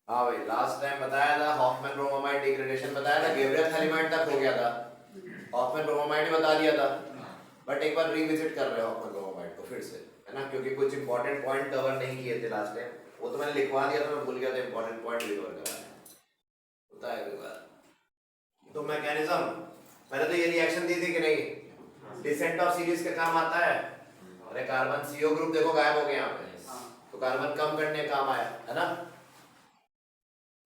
हाँ भाई, last time बताया था हॉफमैन ब्रोमोमाइड डिग्रेडेशन बताया था, गैब्रियल थैलिमाइड तक हो गया था, हॉफमैन ब्रोमोमाइड ही बता दिया था, बट एक बार रिविजिट कर रहे हो हॉफमैन ब्रोमोमाइड को फिर से, है ना, क्योंकि कुछ इंपॉर्टेंट पॉइंट कवर नहीं किए थे लास्ट टाइम, वो तो मैंने लिखवा दिया था, मैं भूल गया था इंपॉर्टेंट पॉइंट रिकवर कराने, होता है कई बार। तो मैकेनिज्म मैंने तो ये रिएक्शन दी थी कि नहीं, डिसेंट ऑफ सीरीज के काम आता है। अरे कार्बन सीओ ग्रुप देखो गायब हो गया यहाँ पे, तो कार्बन कम करने काम आया, है ना।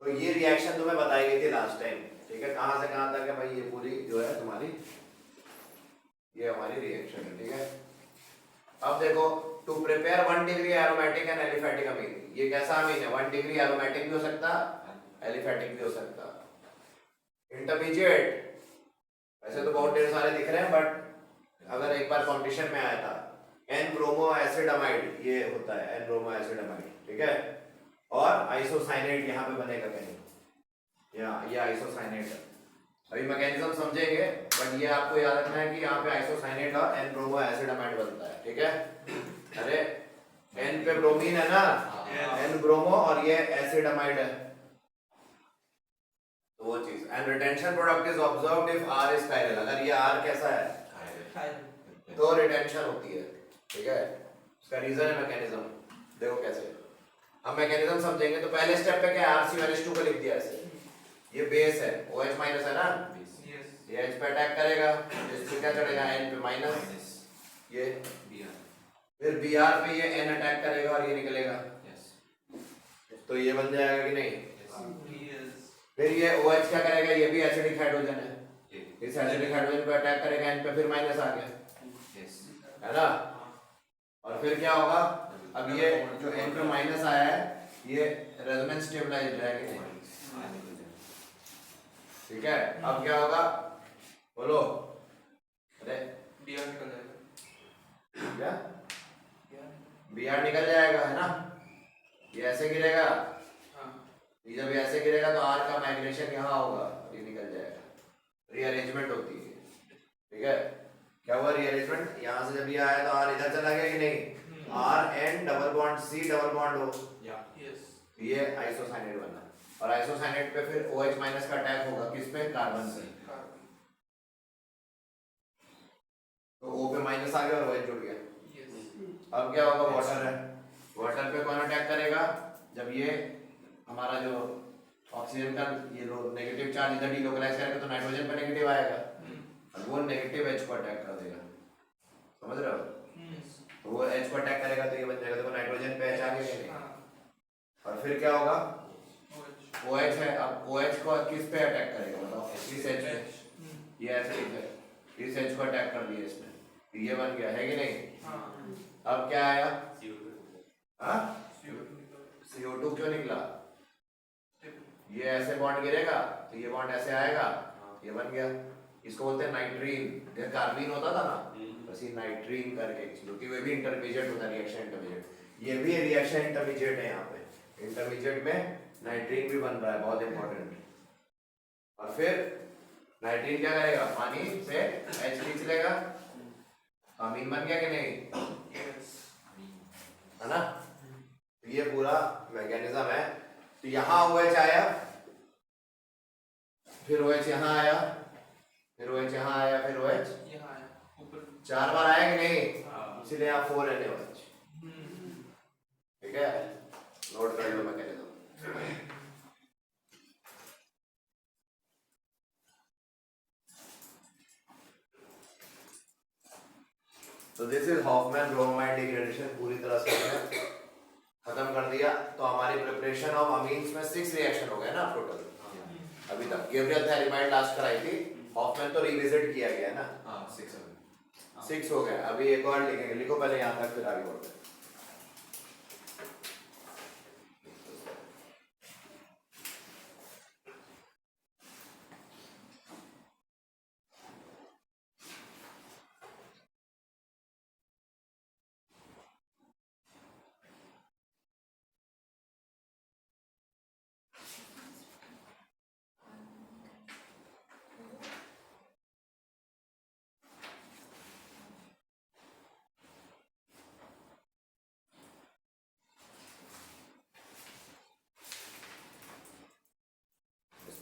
तो ये रिएक्शन तुम्हें बताई गई थी लास्ट टाइम, ठीक है, कहां से कहां तक है भाई, ये पूरी जो है तुम्हारी, ये हमारी रिएक्शन है, ठीक है। अब देखो, to prepare 1 degree aromatic and aliphatic amine, ये कैसा अमीन है, 1 डिग्री एरोमेटिक भी हो सकता, एलिफेटिक भी हो सकता। इंटरमीडिएट वैसे तो बहुत ढेर सारे दिख रहे हैं, बट अगर एक बार कंपटीशन में आया था, एन ब्रोमो एसिड अमाइड, ये होता है एन ब्रोमो एसिड अमाइड, ठीक है, और आइसोसाइनेट यहाँ पे बनेगा कहीं, यहाँ ये आइसोसाइनेट है। अभी मैकेनिज्म समझेंगे, बट ये आपको याद रखना है कि यहाँ पे आइसोसाइनेट और एन ब्रोमो एसिड अमाइड बनता है, ठीक है। अरे एन पे ब्रोमीन है ना, एन ब्रोमो, और ये एसिड अमाइड है, तो वो चीज। And retention product is observed if R is chiral, अगर ये आर कैसा है तो रिटेंशन होती है, ठीक है। उसका रीजन है मैकेनिज्म, देखो कैसे। हम मैकेनिज्म समझेंगे तो पहले स्टेप पे क्या है, RCONH2 को लिख दिया ऐसे, ये बेस है, OH माइनस है ना, ये H पे अटैक करेगा, इस पे क्या चढ़ेगा, N पे माइनस, ये फिर Br पे ये N अटैक करेगा और ये निकलेगा, तो ये बन जाएगा कि नहीं। फिर ये OH क्या करेगा, ये भी एसिडिक हाइड्रोजन है, इस एसिडिक हाइड्रोजन पे अटैक करेगा, N पे फिर माइनस आ गया, है ना। और फिर क्या होगा, अब ये जो N पे माइनस आया है, ये रेजोनेंस स्टेबलाइज्ड है कि नहीं, ठीक है। अब क्या होगा, बोलो, अरे Br निकल जाएगा, क्या Br निकल जाएगा, है ना, ये ऐसे गिरेगा, ये जब ऐसे गिरेगा तो R का माइग्रेशन यहाँ होगा, ये निकल जाएगा, रीअरेंजमेंट होती है, ठीक है। क्या हुआ रीअरेंजमेंट, यहाँ से जब ये आया तो R इधर चला गया कि नहीं, R N double bond C double bond हो, ये आइसोसाइनेट बना, और आइसोसाइनेट पे फिर OH माइनस का अटैक होगा, किस पे, कार्बन पे, तो O पे माइनस आ गया और OH जुड़ गया। अब क्या होगा, वाटर है, वाटर पे कौन अटैक करेगा, जब ये हमारा जो ऑक्सीजन का ये नेगेटिव चार्ज इधर डिलोकलाइज करेगा तो नाइट्रोजन पे नेगेटिव आएगा, और वो नेगेटिव H को अटैक कर देगा, समझ रहे हो, तो वो H को अटैक करेगा तो ये बन जाएगा, देखो नाइट्रोजन पे H आ गया, और फिर क्या होगा, OH है, अब OH को किस पे अटैक करेगा बताओ, इस H पे, ये एसिडिक है, इस H को अटैक कर दिया इसने, ये बन गया, है कि नहीं। अब क्या आया, हाँ, CO2 क्यों निकला, ये ऐसे बॉन्ड गिरेगा तो ये बॉन्ड ऐसे आएगा, ये बन गया, इसको बोलते हैं नाइट्रीन, जैसे कार्बीन होता था ना, वैसे नाइट्रीन करके, क्योंकि वे भी इंटरमीडिएट होता है, रिएक्शन इंटरमीडिएट, ये भी रिएक्शन इंटरमीडिएट है, यहाँ पे इंटरमीडिएट में नाइट्रीन भी बन रहा है, बहुत इंपॉर्टेंट। और फिर नाइट्रीन क्या करेगा, पानी से H खींच लेगा, अमीन बन गया कि नहीं, है ना। तो ये पूरा मैकेनिज्म है, तो यहाँ OH आया, फिर OH यहाँ आया, फिर OH यहाँ आया, फिर OH यहाँ आया, ऊपर 4 बार आया कि नहीं, इसीलिए यहाँ 4 NaOH, ठीक है, नोट कर लो मैकेनिज्म। तो this is Hoffmann bromide degradation, पूरी तरह से हमने खत्म कर दिया। तो हमारी प्रिपरेशन ऑफ अमीन्स में 6 रिएक्शन हो गए ना टोटल अभी तक। गैब्रियल थैलिमाइड लास्ट कराई थी, हॉफमैन तो रिविजिट किया गया है ना, 6 हो गए। अभी एक और लिखेंगे, लिखो पहले यहाँ तक फिर आगे बढ़ते हैं।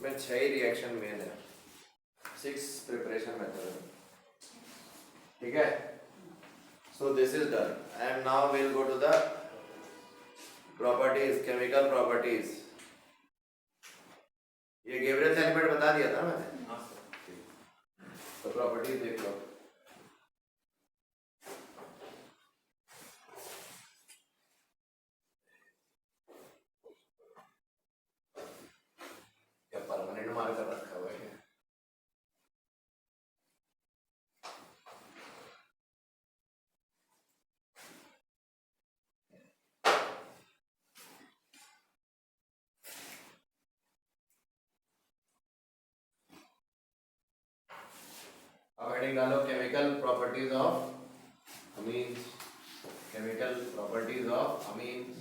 इसमें 6 ही रिएक्शन मेन है, 6 प्रिपरेशन मेथड, ठीक है। So this is done and now will go to the properties, chemical properties. ये गेब्रियल एलिमेंट बता दिया था मैंने। हाँ सर। तो प्रॉपर्टीज देख लो। क्या परमानेंट मार्कर रखा हुआ है क्या? अब हेडिंग डालो chemical properties of amines, chemical properties of amines.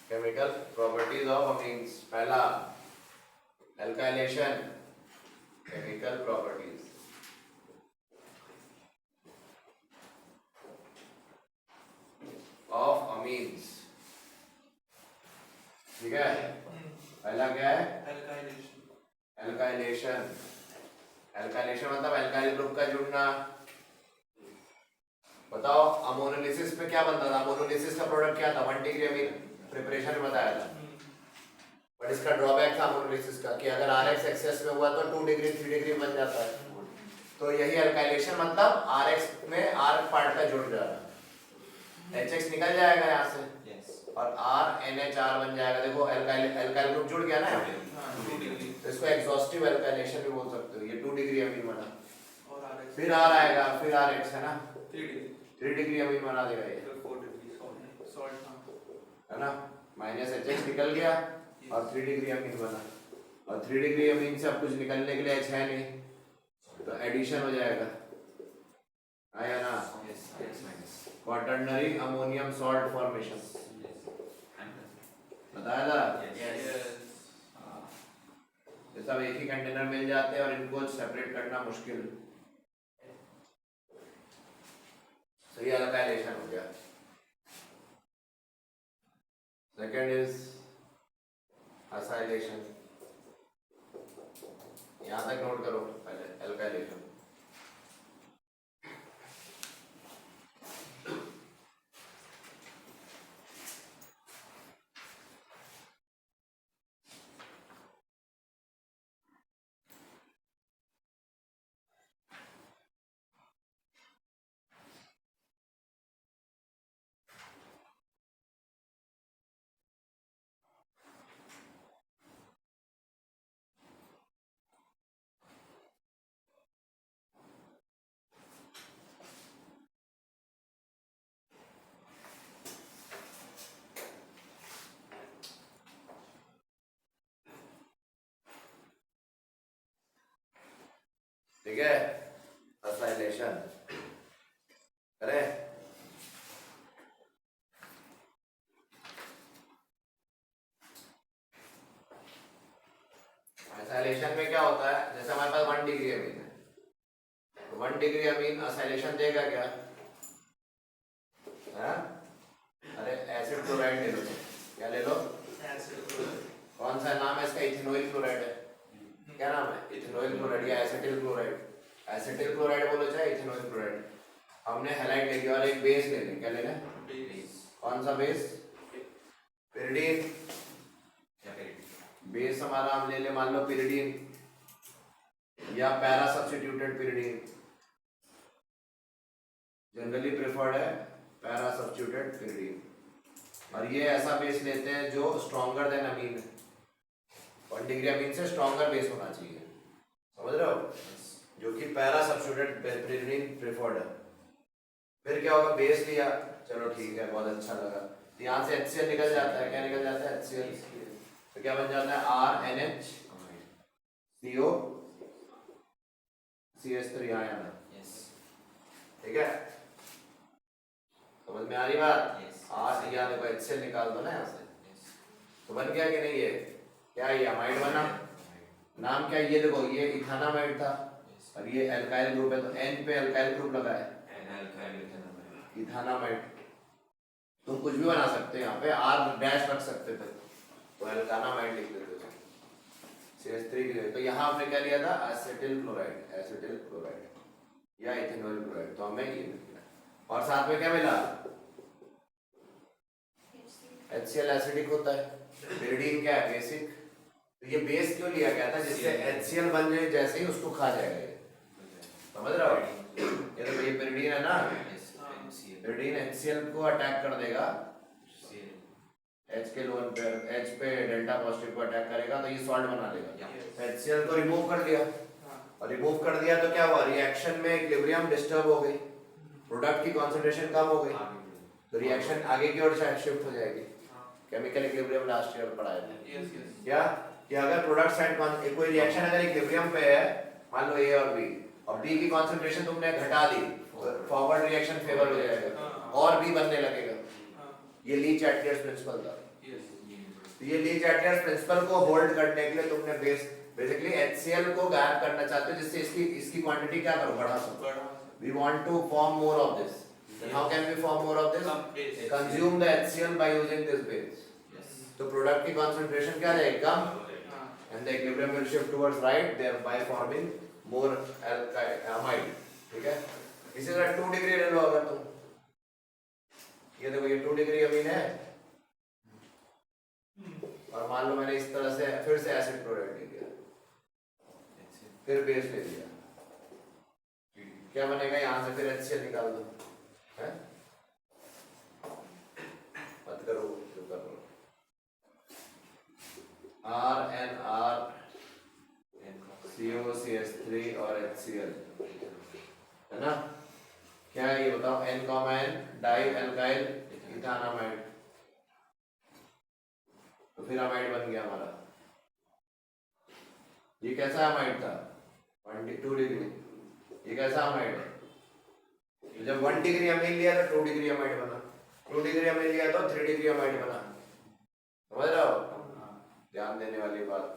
Chemical properties of amines, पहला alkylation, chemical properties. Of amines, ठीक है। पहला क्या है? एल्काइलेशन। एल्काइलेशन। एल्काइलेशन मतलब एल्काइल ग्रुप का जुड़ना। बताओ अमोनोलिसिस पे क्या बनता था? अमोनोलिसिस का प्रोडक्ट क्या था? 1 डिग्री अमीन प्रिपरेशन में बताया था। बट इसका ड्रॉबैक था अमोनोलिसिस का कि अगर आरएक्स एक्सेस में हुआ तो 2 डिग्री 3 डिग्री बन जाता है। तो यही एल्काइलेशन मतलब आरएक्स में आर पार्ट का जुड़ जाना, एचएक्स निकल जाएगा यहाँ से और आर एनएचआर बन जाएगा। देखो एल्काइल ग्रुप जुड़ गया ना, तो इसको एग्जॉस्टिव एल्काइलेशन भी बोल सकते हो। ये 2 डिग्री अमीन बना, फिर आर आएगा, फिर आर एक्स है ना, 3 डिग्री अमीन बना देगा ये, है ना। माइनस एच एक्स निकल गया और 3 डिग्री अमीन बना, और 3 डिग्री अमीन से अब कुछ निकलने के लिए एच है नहीं, तो एडिशन हो जाएगा, आया ना। क्वाटर्नरी अमोनियम सॉल्ट फॉर्मेशन बताया था। ये सब एक ही कंटेनर मिल जाते हैं और इनको सेपरेट करना मुश्किल। तो ये एल्काइलेशन हो गया। Second is acylation. यहां तक नोट करो पहले, एल्काइलेशन। ठीक है, एसाइलेशन करें। एसाइलेशन में क्या होता है? जैसे हमारे पास 1 डिग्री अमीन है, तो 1 डिग्री अमीन एसाइलेशन देगा क्या? है? अरे एसिड क्लोराइड ले लो। क्या ले लो? कौन सा नाम है इसका? इथेनॉइल क्लोराइड है। क्या नाम है? इथेनॉइल क्लोराइड या एसिटिल क्लोराइड। एसिटिल क्लोराइड बोलो चाहे इथेनॉइल क्लोराइड। हमने हैलाइड लेगी और एक बेस ले लें। क्या लेना? कौन सा बेस? पिरिडीन। बेस हमारा हम ले ले, मान लो पिरिडीन या para substituted pyridine. Generally preferred है पैरा सब्स्टिट्यूटेड पिरिडीन। और ये ऐसा बेस लेते हैं जो स्ट्रॉन्गर देन अमीन है। 1 डिग्री अमीन से स्ट्रॉन्गर बेस होना चाहिए, समझ रहे हो? जो कि पैरा सब्स्टिट्यूटेड पिरिडीन प्रेफर्ड है। फिर क्या होगा? बेस लिया, चलो ठीक है, बहुत अच्छा लगा। तो यहाँ से HCl निकल जाता है। क्या निकल जाता है? HCl। तो क्या बन जाता है? RNH CO CH3 ion. ठीक है, समझ में आ रही बात? R या देखो HCl निकाल दो ना यहाँ से, तो बन गया कि नहीं? ये क्या, ये अमाइड बना। नाम क्या? ये देखो, ये इथानामाइड था और ये एल्काइल ग्रुप है, तो N पे एल्काइल ग्रुप लगा है, इथानामाइड। तुम कुछ भी बना सकते हो, यहाँ पे आर डैश रख सकते थे तो एल्कानामाइड लिख देते थे CH3 की जगह। तो यहाँ हमने क्या लिया था, एसिटिल क्लोराइड या इथेनॉल क्लोराइड, तो हमें ये मिल गया। और साथ में क्या मिला, HCl एसिडिक होता है, pyridine क्या है, बेसिक। तो ये बेस क्यों लिया गया था, जिससे HCl बन जाए जैसे ही उसको खा जाएगा ये, समझ रहे हो। ये तो ये pyridine है ना, pyridine HCl को अटैक कर देगा, H के लोन पे, H पे डेल्टा पॉजिटिव को अटैक करेगा तो ये सॉल्ट बना लेगा। HCl को रिमूव कर दिया, और रिमूव कर दिया तो क्या हुआ, रिएक्शन में इक्विलिब्रियम डिस्टर्ब हो गई, प्रोडक्ट की कंसंट्रेशन कम हो गई, तो रिएक्शन आगे की ओर शिफ्ट हो जाएगी। केमिकल इक्विलिब्रियम लास्ट ईयर पढ़ाया था क्या, कि अगर प्रोडक्ट साइड कोई रिएक्शन अगर इक्विलिब्रियम पे है, मान लो A और B, और B की कंसंट्रेशन तुमने घटा दी, फॉरवर्ड रिएक्शन फेवर हो जाएगा और B बनने लगेगा। ये ली चैटलियर्स प्रिंसिपल था। तो ये ली चैटलियर्स प्रिंसिपल को होल्ड करने के लिए तुमने बेसिकली HCl को गायब करना चाहते हो, जिससे इसकी क्वांटिटी क्या करो, बढ़ा सको। We want to form more of this. Then how can we form more of this? Consume the HCl by using this base. तो प्रोडक्ट की कंसंट्रेशन क्या रहेगी, कम, and the equilibrium will shift towards right, thereby forming more amide। ठीक है, इसी तरह 2 degree ले लो अगर तुम, ये देखो ये 2 डिग्री अमीन है, और मान लो मैंने इस तरह से फिर से एसिड क्लोराइड ले लिया, फिर बेस ले लिया, क्या बनेगा, यहाँ से फिर HCl निकाल दो, है मत करो, जो कर लो, RNR COCH3 और HCl, है ना। क्या है ये बताओ, N, डाई एल्काइल इथानामाइड, तो फिर अमाइड बन गया हमारा। ये कैसा अमाइड था, 2 डिग्री, ये कैसा अमाइड है, जब 1 डिग्री अमीन लिया तो 2 डिग्री अमाइड बना, 2 डिग्री अमीन लिया तो 3 डिग्री अमाइड बना, समझ रहे हो, ध्यान देने वाली बात।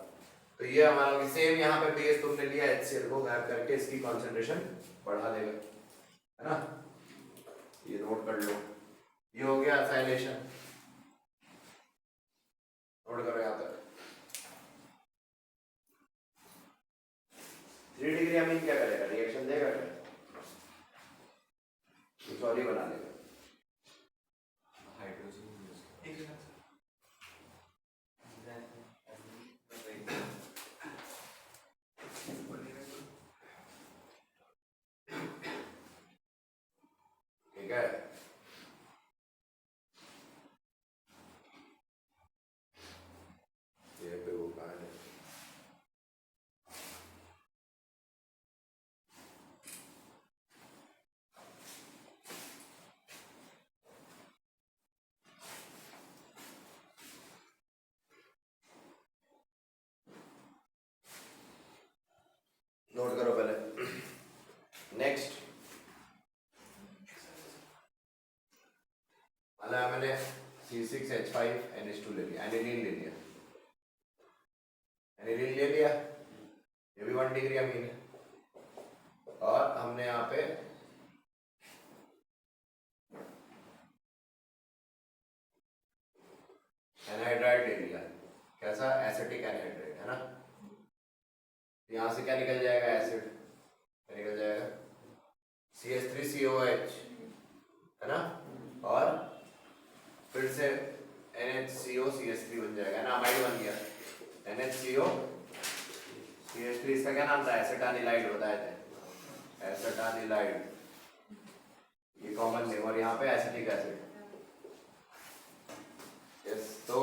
तो ये हमारा सेम यहाँ पे बेस तुमने लिया, HCl को गायब करके इसकी कंसंट्रेशन बढ़ा देगा, है ना। ये नोट कर लो, ये हो गया असाइलेशन, नोट करो यहाँ तक। 3 डिग्री अमीन क्या करेगा, रिएक्शन देगा क्या, सॉरी बना देगा, ठीक है। ये पे वो कहाँ है, नोट करो पहले। नेक्स्ट वाला मैंने C6H5NH2 ले लिया, एनिलीन ले लिया, एनिलीन ले लिया, ये भी 1 डिग्री अमीन है, और हमने यहाँ पे एनहाइड्राइड ले लिया, कैसा, एसिटिक एनहाइड्राइड, है ना। यहाँ से क्या निकल जाएगा, एसिड, क्या निकल जाएगा, CH3COH, है ना, और फिर से NHCOCH3 बन जाएगा ना, अमाइड बन गया, NHCOCH3, इसका क्या नाम था, एसिटानिलाइड बताए थे, एसिटानिलाइड, ये कॉमन नेम, और यहाँ पे एसिटिक एसिड, यस। तो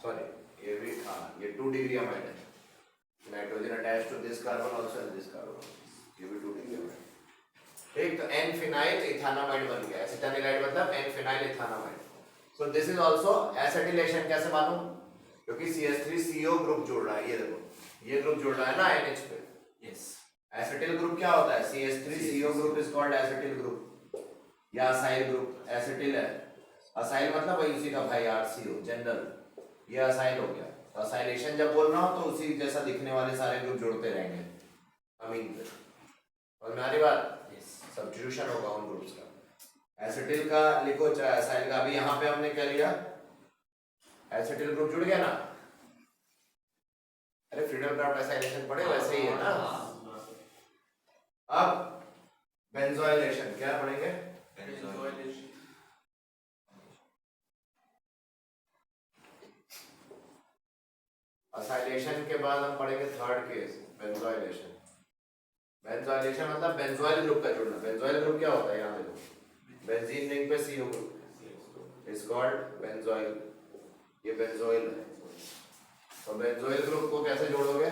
सॉरी, ये भी, हाँ, ये 2 डिग्री अमाइड है, nitrogen attach to this carbon also and this carbon, ये भी 2 डिग्री अमाइड, ठीक। तो N फिनाइल इथानामाइड बन गया, एसिटानिलाइड मतलब N phenyl ethanamide. So this is also acetylation, कैसे मालूम, क्योंकि CH3CO ग्रुप जुड़ रहा है, ये देखो ये ग्रुप जुड़ रहा है ना NH पे, यस। एसिटिल ग्रुप क्या होता है, CH3CO group is called acetyl group या असाइल ग्रुप, एसिटिल है, असाइल मतलब वही उसी का भाई RCO जनरल, ये असाइल हो गया, असाइलेशन जब बोल रहा हूँ तो उसी जैसा दिखने वाले सारे ग्रुप जुड़ते रहेंगे अमीन पे। और मेरी बात सब्स्टिट्यूशन होगा उन ग्रुप्स का। एसिटिल का लिखो चाहे असाइल का। अभी यहाँ पे हमने क्या लिया, एसिटिल ग्रुप जुड़ गया ना। अरे फ्रीडल क्राफ्ट असाइलेशन पढ़े वैसे ही है ना। अब बेंजोइलेशन क्या पढ़ेंगे? बेंजोइलेशन। असाइलेशन के बाद हम पढ़ेंगे थर्ड केस बेंजोइलेशन। बेंजोइलेशन मतलब बेंजोइल ग्रुप का जुड़ना। बेंजोइल ग्रुप क्या होता है? यहाँ देखो बेंजीन रिंग पे CO group is called benzoyl. ये बेंजोइल है। तो बेंजोइल ग्रुप को कैसे जोड़ोगे?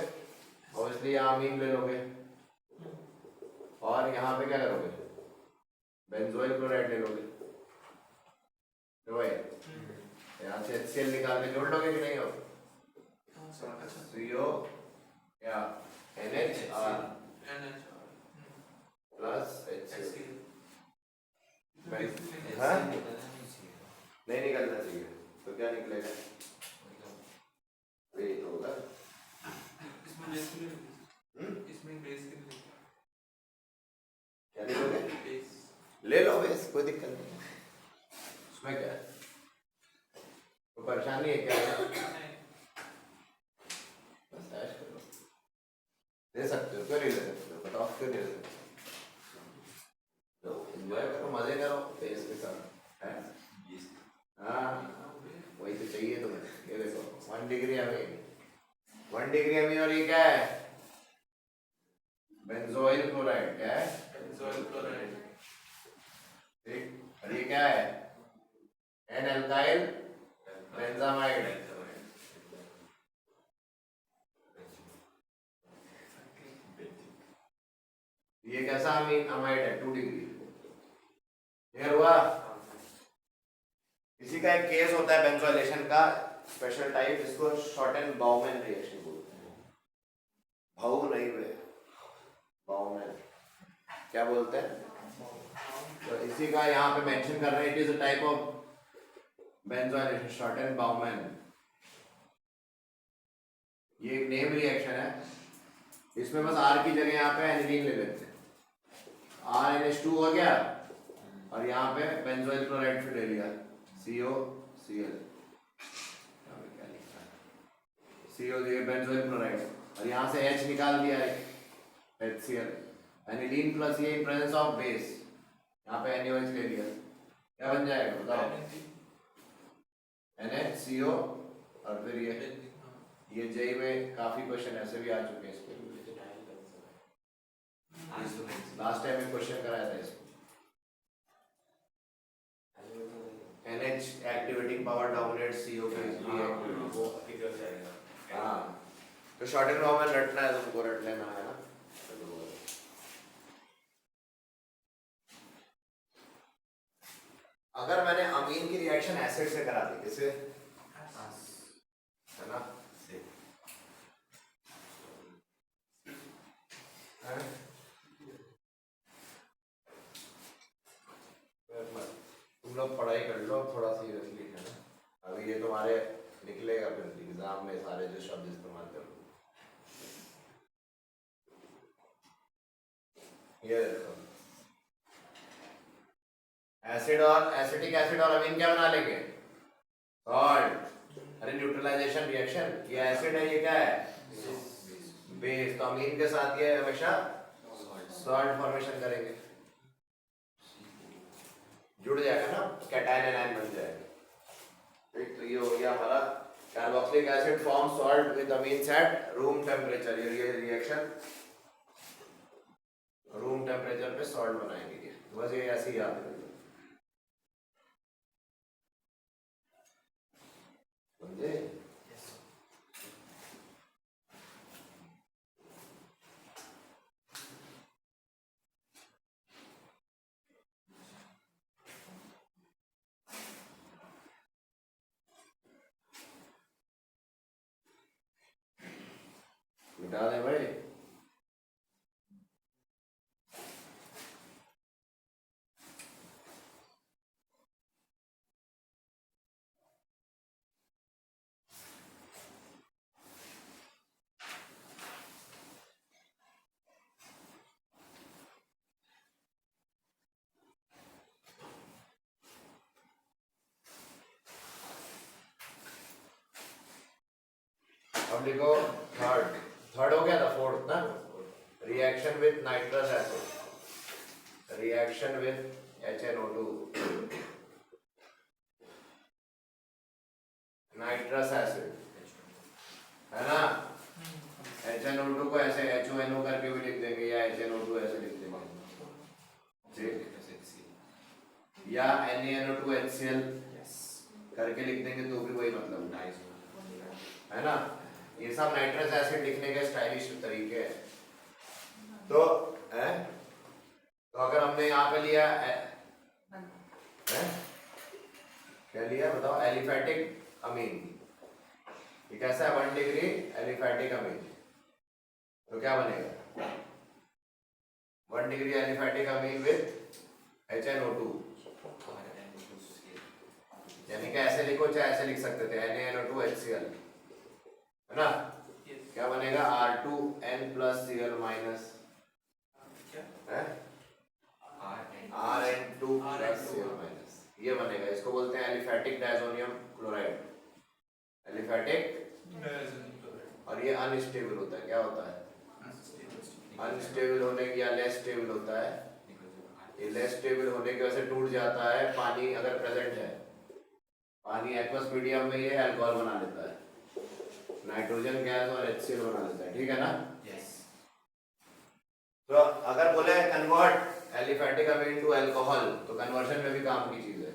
ऑब्वियसली यहाँ अमीन ले लोगे और यहाँ पे क्या करोगे? बेंजोइल क्लोराइड ले लोगे। तो भाई यहाँ से HCl निकाल के जोड़ लोगे कि नहीं? हो CO या NHR प्लस HCl। हाँ नहीं निकलना चाहिए तो क्या निकलेगा? वेट होगा। इसमें बेस के लिए इसमें बेस के लिए क्या लिखोगे? बेस ले लो बेस, कोई दिक्कत नहीं। उसमें क्या है? कोई परेशानी है क्या? बस ऐश करो। दे सकते हो, क्यों नहीं ले सकते हो? बताओ क्यों नहीं ले सकते? तो एंजॉय करो, मजे करो बेस के साथ, है? हाँ वही तो चाहिए तुम्हें। ये देखो 1 डिग्री अमीन, 1 डिग्री अमीन। और ये क्या है? Benzoyl chloride. क्या है? Benzoyl chloride. ठीक। और ये क्या है? N alkyl benzamide. ये कैसा अमीन? अमाइड है 2 डिग्री। क्लियर हुआ? इसी का एक केस होता है बेंजोइलेशन का स्पेशल टाइप, जिसको शॉर्टन बाउमैन रिएक्शन बोलते हैं। भाऊ नहीं वे, बाउमैन। क्या बोलते हैं? तो इसी का यहाँ पे मेंशन कर रहे हैं। It is a type of benzoylation, Schotten Baumann. ये एक नेम रिएक्शन है। इसमें बस R की जगह यहाँ पे एनिलीन ले लेते हैं। RNH2 हो गया और यहाँ पे बेंजोइल क्लोराइड फिर ले लिया COCl। CO दिए बेंजोइल क्लोराइड और यहाँ से H निकाल दिया है HCl। एनिलीन प्लस ये इन प्रेजेंस ऑफ बेस, यहाँ पे NaOH ले लिया। क्या बन जाएगा बताओ? NHCO और फिर ये J में काफी क्वेश्चन ऐसे भी आ चुके हैं इसके। लास्ट टाइम एक क्वेश्चन कराया था इसको। NH activating power dominate CO के रिएक्टिविटी। हाँ तो शॉर्टन बाउमैन रटना है तुमको, रट लेना है ना। अगर मैंने अमीन की रिएक्शन एसिड से करा दी, किसे? है ना? तुम लोग पढ़ाई कर लो थोड़ा सीरियसली, है ना? अभी ये तुम्हारे निकलेगा फिर एग्जाम में सारे जो शब्द इस्तेमाल करो। ये देखो एसिड और एसिटिक एसिड और अमीन क्या बना लेंगे? सॉल्ट। अरे न्यूट्रलाइजेशन रिएक्शन, ये एसिड है, ये क्या है? बेस। तो अमीन के साथ ये हमेशा सॉल्ट फॉर्मेशन करेंगे, जुड़ जाएगा ना, कैटायन एनायन बन जाएगा। ठीक, तो ये हो गया हमारा carboxylic acid form salt with amines at room temperature. ये रिएक्शन रूम टेम्परेचर पे सॉल्ट बनाएंगे। बस ये ऐसे ही याद रखिए, समझे? मिटा दे भाई। अब लिखो थर्ड, थर्ड हो गया था, फोर्थ ना, reaction with nitrous acid, reaction with HNO2, nitrous acid, है ना। HNO2 को ऐसे HONO करके भी लिख देंगे या HNO2 ऐसे लिख देंगे, ठीक, या NaNO2HCl करके लिख देंगे तो भी वही मतलब है ना। ये सब नाइट्रस एसिड लिखने के स्टाइलिश तरीके हैं। तो है, तो अगर हमने यहाँ पे लिया क्या लिया बताओ, एलिफेटिक अमीन, ये कैसा है, 1 डिग्री एलिफेटिक अमीन, तो क्या बनेगा 1 degree aliphatic Amin with HNO2, यानी कि ऐसे लिखो चाहे ऐसे लिख सकते थे, NaNO2HCl, है ना। क्या बनेगा R2N + Cl minus Rn2 + Cl minus, ये बनेगा, इसको बोलते हैं एलिफेटिक डायजोनियम क्लोराइड, एलिफेटिक, और ये अनस्टेबल होता है, क्या होता है अनस्टेबल होने की, या लेस स्टेबल होता है, ये लेस स्टेबल होने की वजह से टूट जाता है, पानी अगर प्रेजेंट है, पानी एक्वस मीडियम में ये अल्कोहल बना लेता है, नाइट्रोजन गैस और HCl बना लेता है, ठीक है ना। तो अगर बोले convert aliphatic amine to alcohol, तो कन्वर्जन में भी काम की चीज है,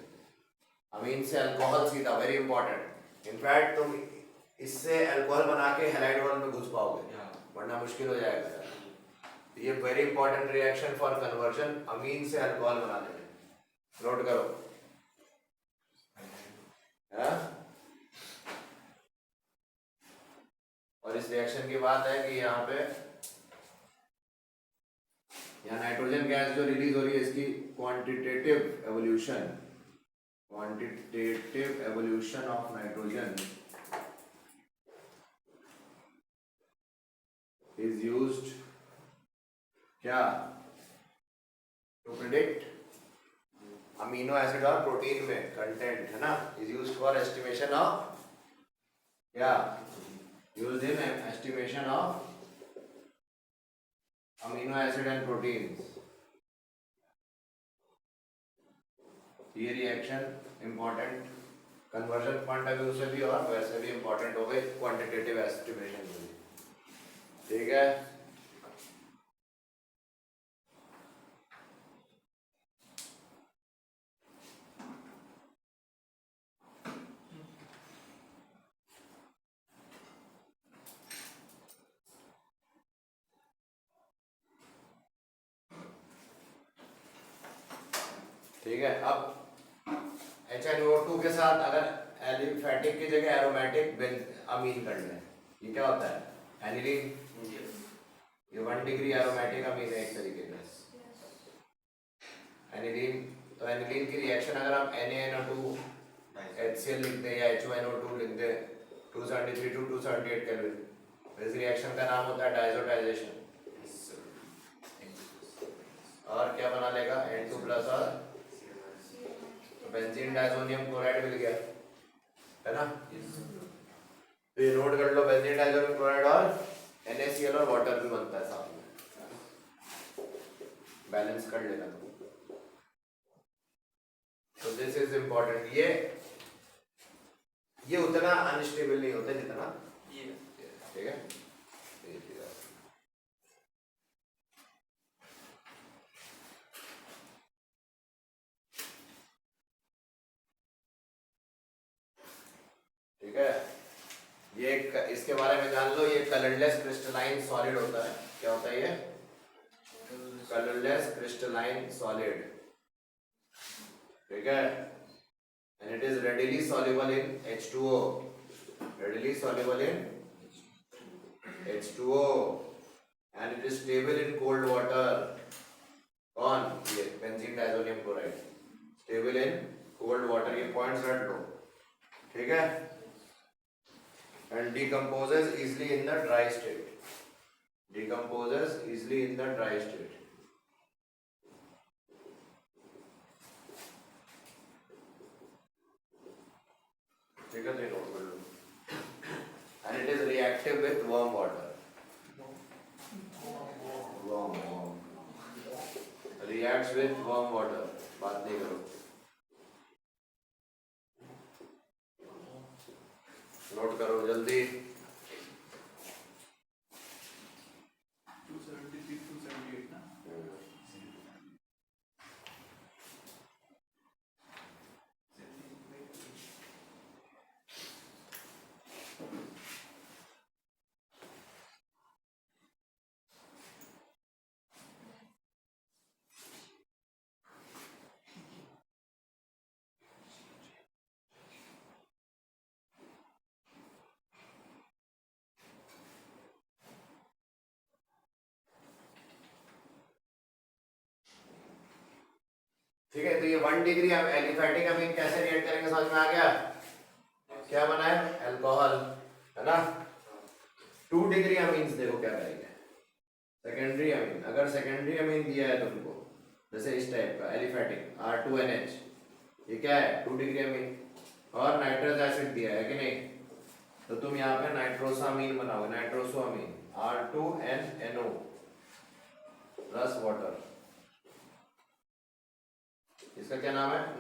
अमीन से अल्कोहल सीधा, वेरी इंपॉर्टेंट। इनफैक्ट तुम इससे अल्कोहल बना के हैलाइड वन में घुस पाओगे, वरना मुश्किल हो जाएगा। ये very important reaction for conversion, amine से अल्कोहल बनाने में, नोट करो, है? और इस रिएक्शन की बात है कि यहाँ पे यहाँ नाइट्रोजन गैस जो रिलीज हो रही है, इसकी quantitative evolution of nitrogen is used क्या टू प्रिडिक्ट अमीनो एसिड और प्रोटीन में कंटेंट, है ना, is used for estimation of क्या, used in estimation of amino acid and proteins. ये reaction important conversion point of view से भी और वैसे भी इंपॉर्टेंट हो गए क्वांटिटेटिव एस्टिमेशन के लिए, ठीक है। ठीक है, अब HNO2 के साथ अगर एलिफेटिक की जगह एरोमेटिक अमीन कर लें, ये क्या होता है एनिलीन, ये 1 डिग्री एरोमेटिक अमीन है एक तरीके का एनिलीन। तो एनिलीन की रिएक्शन अगर हम NaNO2 HCl लिख दें या HONO2 लिख दें 273 to 278 केल्विन, इस रिएक्शन का नाम होता है डायजोटाइजेशन, और क्या बना लेगा N2+ और बेंजीन डायजोनियम क्लोराइड मिल गया, है ना। तो ये नोट कर लो, बेंजीन डायजोनियम क्लोराइड और NaCl और वाटर भी बनता है साथ में, बैलेंस कर लेना तुम। तो दिस इज इंपॉर्टेंट, ये उतना अनस्टेबल नहीं होता जितना ये, ठीक है। ठीक है, ये इसके बारे में जान लो, ये कलरलेस क्रिस्टलाइन सॉलिड होता है, क्या होता है ये कलरलेस क्रिस्टलाइन सॉलिड, ठीक है। And it is readily soluble in H2O, readily soluble in H2O and it is stable in cold water। कौन, ये benzene diazonium chloride stable in cold water, ये पॉइंट्स रट लो, ठीक है। and decomposes easily in the dry state, decomposes easily in the dry state, ठीक है। Note कर लो, and it is reactive reactive with warm water, warm reacts with warm water, बात नहीं करो, नोट करो जल्दी। 273 278 ना। ठीक है, तो ये 1 डिग्री एलिफैटिक अमीन कैसे रिएक्ट करेंगे समझ में आ गया? क्या बना है? अल्कोहल, है ना। 2 डिग्री अमीन्स देखो क्या करेंगे, सेकेंडरी अमीन। अगर सेकेंडरी अमीन दिया है तुमको जैसे इस टाइप का एलिफैटिक R2NH, ये क्या है? 2 डिग्री अमीन। और नाइट्रस एसिड दिया है कि नहीं, तो तुम यहाँ पे नाइट्रोसामीन बनाओगे, नाइट्रोसोअमीन R2NNO प्लस वाटर, इसका क्या नाम है?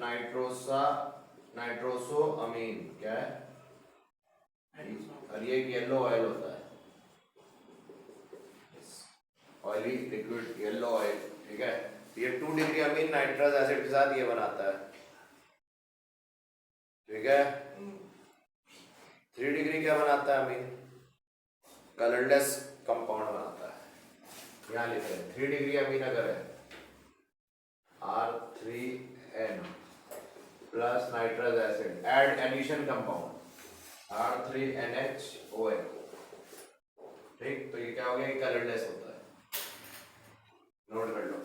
नाइट्रोसोअमीन। क्या है? और ये येलो ऑयल होता है, ऑयली लिक्विड येलो ऑयल, ठीक है। ये 2 डिग्री अमीन नाइट्रस एसिड के साथ ये बनाता है, ठीक है। 3 डिग्री क्या बनाता है अमीन? कलरलेस कंपाउंड बनाता है। यहाँ लिख रहे हैं 3 डिग्री अमीन अगर है R3N plus nitrous acid, add addition compound R3NHON, ठीक। तो ये क्या हो गया? ये कलरलेस होता है, नोट कर लो।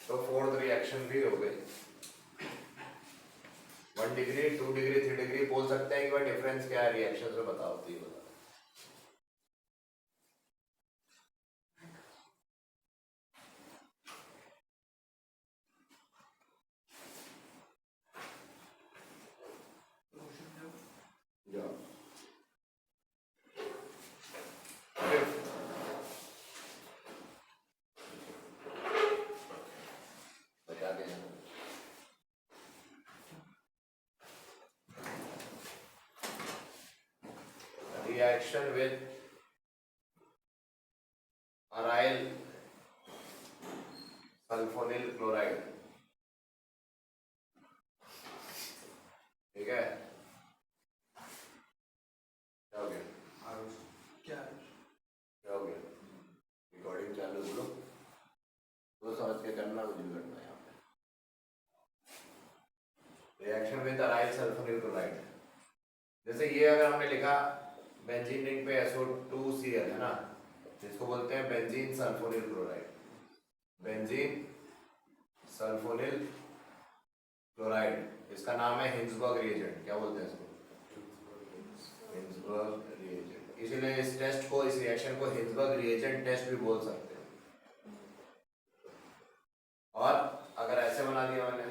तो फोर्थ रिएक्शन भी हो गई। 1 डिग्री, 2 डिग्री, 3 डिग्री बोल सकते हैं कि भाई डिफरेंस क्या है रिएक्शन से, बताओ। तो ये बताओ जाओ। बता देना। Reaction with aryl sulphonyl chloride, ठीक है। क्या हो गया? क्या क्या हो गया? रिकॉर्डिंग चालू बोलो, तो समझ के करना, मुझे भी करना है यहाँ पे। Reaction with aryl sulphonyl chloride, जैसे ये अगर हमने लिखा बेंजीन रिंग पे SO2Cl है ना, जिसको बोलते हैं benzene sulphonyl chloride, benzene sulphonyl chloride. इसका नाम है हिंसबर्ग रिएजेंट। क्या बोलते हैं इसको? Hinsberg reagent. इसीलिए इस टेस्ट को, इस रिएक्शन को हिंसबर्ग रिएजेंट टेस्ट भी बोल सकते हैं। और अगर ऐसे बना दिया मैंने,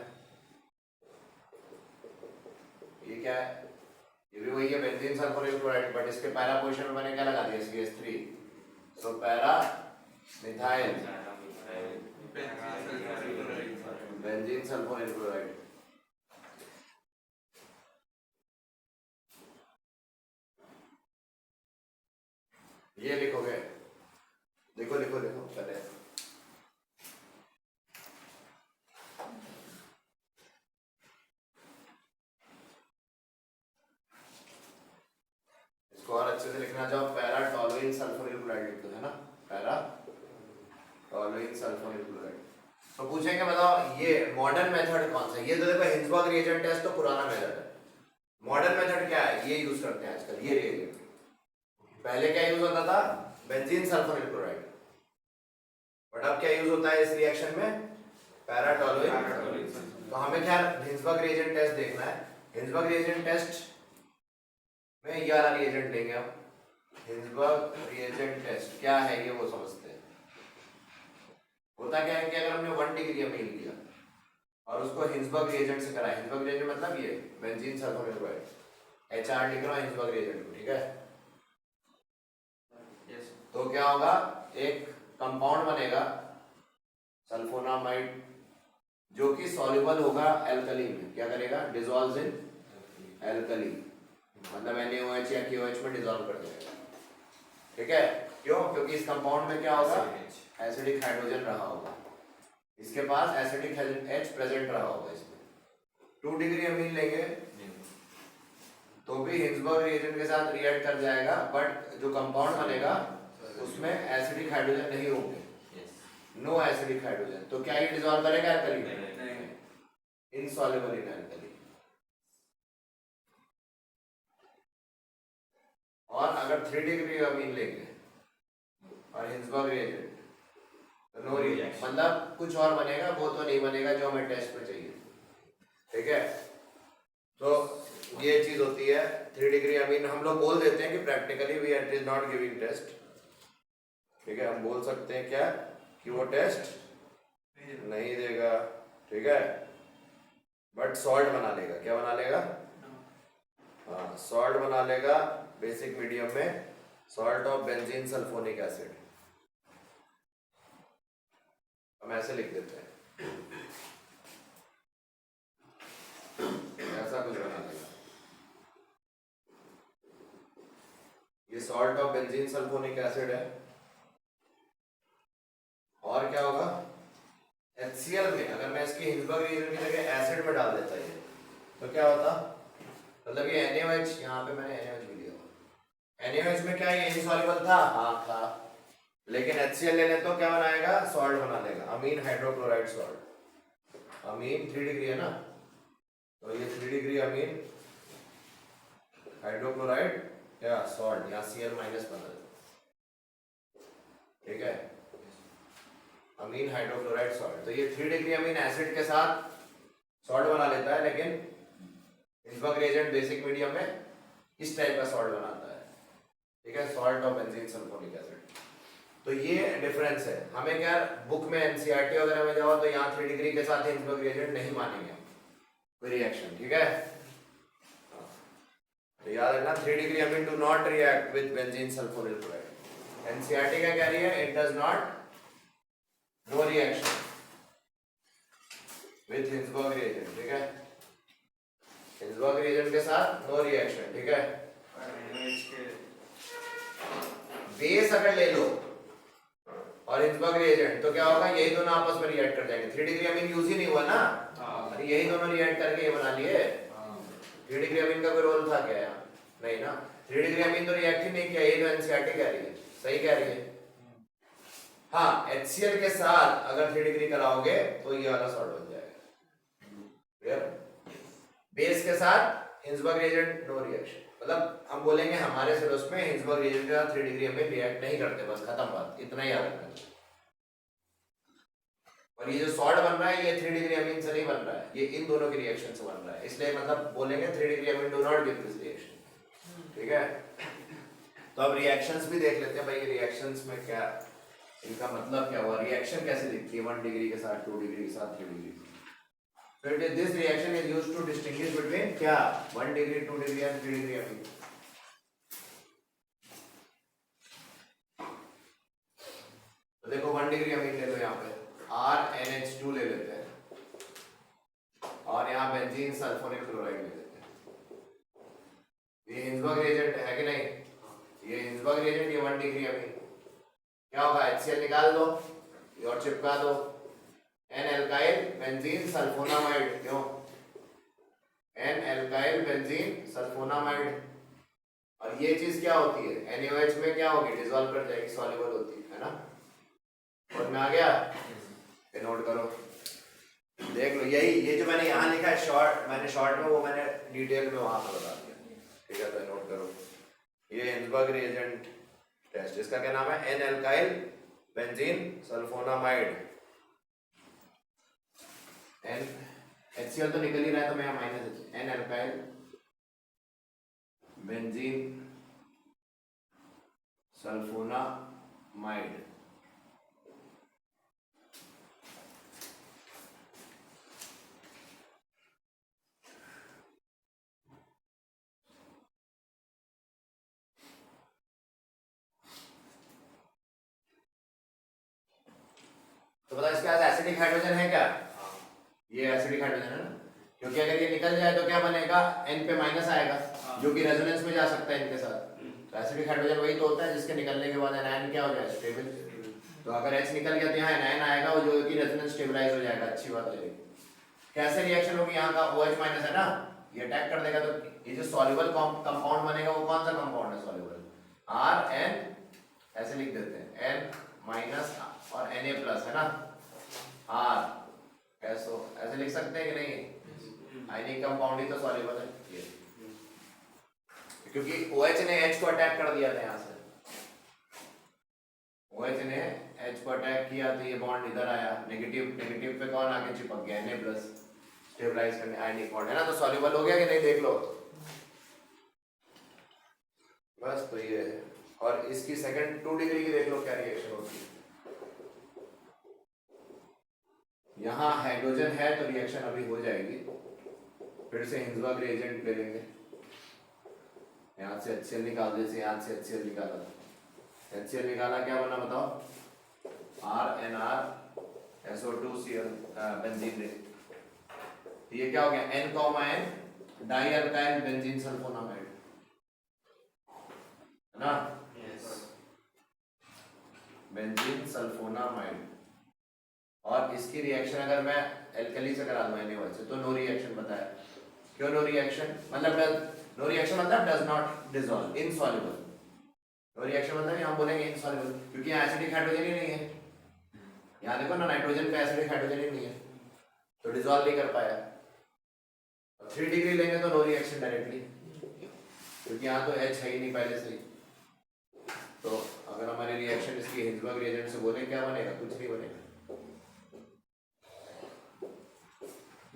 ये क्या है? ये भी वही है बेंजीन सल्फोनिल क्लोराइड, बट इसके पैरा पोजीशन में मैंने क्या लगा दिया? CH3, so para methyl benzene sulphonyl chloride. ये लिखोगे, देखो लिखो लिखो पहले। इसको और अच्छे से लिखना चाहो, पैरा टॉलुइन सल्फोनिल क्लोराइड लिख दो, है ना, पैरा टॉलुइन सल्फोनिल क्लोराइड। तो पूछेंगे बताओ ये मॉडर्न मेथड कौन सा है? ये तो देखो हिंसबर्ग रिएजेंट टेस्ट तो पुराना मेथड है। मॉडर्न मेथड क्या है? ये यूज करते हैं आजकल, ये रिएजेंट। पहले क्या यूज होता था? बेंजीन सल्फोनिल क्लोराइड, बट अब क्या यूज होता है इस रिएक्शन में? पैरा टॉलुइन तो हमें क्या हिंसबर्ग रिएजेंट टेस्ट देखना है। हिंसबर्ग रिएजेंट टेस्ट में ये वाला रिएजेंट लेंगे हम। हिंसबर्ग रिएजेंट टेस्ट क्या है ये वो समझते हैं। होता क्या है कि अगर हमने 1 डिग्री अमीन लिया और उसको हिंसबर्ग रिएजेंट से कराया, हिंसबर्ग रिएजेंट मतलब ये बेंजीन सल्फोनेट HR लिख रहा हूं हिंसबर्ग रिएजेंट को, ठीक है। यस तो क्या होगा, एक कंपाउंड बनेगा सल्फोनामाइड जो कि सॉल्युबल होगा एल्कली में। क्या करेगा, डिसॉल्व्स इन एल्कली, मतलब NaOH या KOH में डिसॉल्व कर देगा, ठीक है। क्यों, क्योंकि इस कंपाउंड में क्या होगा, एसिडिक हाइड्रोजन रहा होगा, इसके पास एसिडिक H प्रेजेंट रहा होगा इसमें। 2 डिग्री अमीन लेंगे तो भी हिंसबर्ग रिएजेंट के साथ रिएक्ट कर जाएगा, बट जो कंपाउंड बनेगा उसमें एसिडिक हाइड्रोजन नहीं होंगे, नो एसिडिक हाइड्रोजन। तो क्या ये डिसॉल्व करेगा एल्कली में, इनसॉल्युबल इन एल्कली। और अगर 3 डिग्री अमीन लेंगे और हिंसबर्ग रिएजेंट तो नो रिएक्शन, मतलब कुछ और बनेगा, वो तो नहीं बनेगा जो हमें टेस्ट में चाहिए, ठीक है। तो ये चीज होती है 3 डिग्री अमीन। हम लोग बोल देते हैं कि practically we it is not giving test, ठीक है। हम बोल सकते हैं क्या कि वो टेस्ट नहीं देगा, ठीक है, बट सॉल्ट बना लेगा। क्या बना लेगा, हाँ सॉल्ट बना लेगा बेसिक मीडियम में, salt of benzene sulphonic acid, हम ऐसे लिख देते हैं, ऐसा कुछ बना लेगा। ये salt of benzene sulphonic acid है। और क्या होगा, HCl में अगर मैं इसकी हिंसबर्ग रिएजेंट की जगह एसिड में डाल देता ये तो क्या होता, मतलब ये NaOH, यहाँ पे मैंने NaOH भी लिया हुआ, NaOH में क्या ये इनसॉल्युबल था, हाँ था, लेकिन HCl ले ले तो क्या बनाएगा, सॉल्ट बना लेगा, अमीन हाइड्रोक्लोराइड सॉल्ट। अमीन 3 डिग्री है ना, तो ये 3 डिग्री अमीन हाइड्रोक्लोराइड या सॉल्ट, या Cl माइनस बना, ठीक है, अमीन हाइड्रोक्लोराइड सॉल्ट। तो ये 3 डिग्री अमीन एसिड के साथ सॉल्ट बना लेता है, लेकिन हिंसबर्ग रिएजेंट बेसिक मीडियम में इस टाइप का सॉल्ट बनाता है, ठीक है, salt of benzene sulphonic acid. तो ये डिफरेंस है। हमें क्या, बुक में NCERT वगैरह में जाओ तो यहाँ 3 डिग्री के साथ हिंसबर्ग रिएजेंट नहीं मानेंगे कोई रिएक्शन, ठीक है। तो याद रखना 3 degree amine do not react with benzene sulphonyl chloride. NCERT का क्या है, it does not, no reaction with Hinsberg reagent, ठीक है, हिंसबर्ग रिएजेंट के साथ नो रिएक्शन, ठीक है। बेस अगर ले लो और हिंसबर्ग रिएजेंट तो क्या होगा, यही दोनों आपस में रिएक्ट कर जाएंगे। 3 डिग्री अमीन यूज ही नहीं हुआ ना, अरे यही दोनों रिएक्ट करके ये बना लिए। 3 डिग्री अमीन का कोई रोल था क्या यहाँ, नहीं ना, 3 डिग्री अमीन तो रिएक्ट ही नहीं किया, यही तो NCERT कह रही है, सही कह रही है। हाँ HCl के साथ अगर 3 डिग्री कराओगे तो ये वाला सॉल्ट बन जाएगा, बेस के साथ हिंसबर्ग रिएजेंट नो रिएक्शन, मतलब हम बोलेंगे हमारे सिलेबस में हिंसबर्ग रिएजेंट के साथ 3 डिग्री में रिएक्ट नहीं करते, बस खत्म बात, इतना ही याद रखना। और ये जो सॉल्ट बन रहा है ये 3 डिग्री अमीन से नहीं बन रहा है, ये इन दोनों की रिएक्शन से बन रहा है, इसलिए मतलब बोलेंगे 3 degree amine do not give this reaction, ठीक है। तो अब रिएक्शंस भी देख लेते हैं भाई, ये रिएक्शंस में क्या, इनका मतलब क्या हुआ, रिएक्शन कैसे दिखती है 1 डिग्री के साथ, 2 डिग्री के साथ, 3 degree. So it is, this reaction is used to distinguish between क्या 1 डिग्री, 2 डिग्री and 3 डिग्री अमीन। तो देखो 1 डिग्री अमीन ले लो, यहाँ पे RNH2 ले लेते हैं और यहाँ बेंजीन सल्फोनिक क्लोराइड ले लेते हैं। ये हिंसबर्ग रिएजेंट है कि नहीं, ये हिंसबर्ग रिएजेंट, ये 1 डिग्री अमीन। क्या होगा, HCl निकाल दो और चिपका दो, N-alkyl बेंजीन सल्फोनामाइड, क्यों N-alkyl बेंजीन सल्फोनामाइड। और ये चीज क्या होती है, NaOH में क्या होगी, डिसॉल्व कर जाएगी, सॉल्युबल होती है ना। और में आ गया, ये नोट करो, देख लो, यही ये जो मैंने यहाँ लिखा है शॉर्ट, मैंने शॉर्ट में वो मैंने डिटेल में वहां पर बता दिया, ठीक है। तो नोट करो, ये हिंसबर्ग रिएजेंट टेस्ट, इसका क्या नाम है, N-alkyl बेंजीन सल्फोनामाइड, HCl तो निकल ही रहा है तो मैं यहाँ minus N alkyl benzene sulphonamide. तो बताओ इसके पास एसिडिक हाइड्रोजन है क्या? ये एसिडिक हाइड्रोजन है ना, क्योंकि अगर ये निकल जाए तो क्या बनेगा, N पे माइनस आएगा जो कि रेजोनेंस में जा सकता है इनके साथ। तो एसिडिक हाइड्रोजन वही तो होता है जिसके निकलने के बाद एनायन क्या हो जाए, स्टेबल। तो अगर H निकल गया तो यहाँ एनायन आएगा वो जो कि रेजोनेंस स्टेबलाइज हो जाएगा, अच्छी बात है। कैसे रिएक्शन होगी, यहाँ का OH माइनस है ना, ये अटैक कर देगा तो ये जो सॉल्युबल कंपाउंड बनेगा वो कौन सा कंपाउंड है सॉल्युबल, RN, ऐसे लिख देते हैं N माइनस और Na प्लस है ना, R ऐसे लिख सकते हैं कि नहीं, आयनिक कंपाउंड ही तो सॉल्युबल है ये, क्योंकि OH ने H को अटैक कर दिया था यहाँ से, OH ने H को अटैक किया तो ये बॉन्ड इधर आया, नेगेटिव पे कौन आके चिपक गया, Na प्लस, स्टेबलाइज करने आयनिक बॉन्ड है ना, तो सॉल्युबल हो गया कि नहीं, देख लो बस। तो ये है, और इसकी सेकंड 2 डिग्री की देख लो क्या रिएक्शन होती है। यहाँ हाइड्रोजन है तो रिएक्शन अभी हो जाएगी, फिर से हिंसबर्ग रिएजेंट ले लेंगे, यहाँ से HCl निकाल दे, जैसे यहाँ से HCl निकाला था, HCl निकाला क्या बना बताओ, RNR SO2Cl बेंजीन रे, ये क्या हो गया, N, di alkyl benzene sulphonamide है ना, बेंजीन सल्फोनामाइड। और इसकी रिएक्शन अगर मैं एल्कली से करा दूं NaOH से तो नो रिएक्शन बताया, क्यों नो रिएक्शन, मतलब नो रिएक्शन मतलब does not dissolve, insoluble. No reaction मतलब हम बोलेंगे इनसॉल्युबल, क्योंकि यहाँ एसिडिक हाइड्रोजन ही नहीं है, यहाँ देखो ना नाइट्रोजन पे एसिडिक हाइड्रोजन ही नहीं है तो डिसॉल्व नहीं कर पाया। 3 डिग्री लेंगे तो नो रिएक्शन डायरेक्टली, क्योंकि यहाँ तो H है ही नहीं पहले से ही। तो अगर हमारी रिएक्शन इसकी हिंसबर्ग रिएजेंट से बोले क्या बनेगा, कुछ नहीं बनेगा,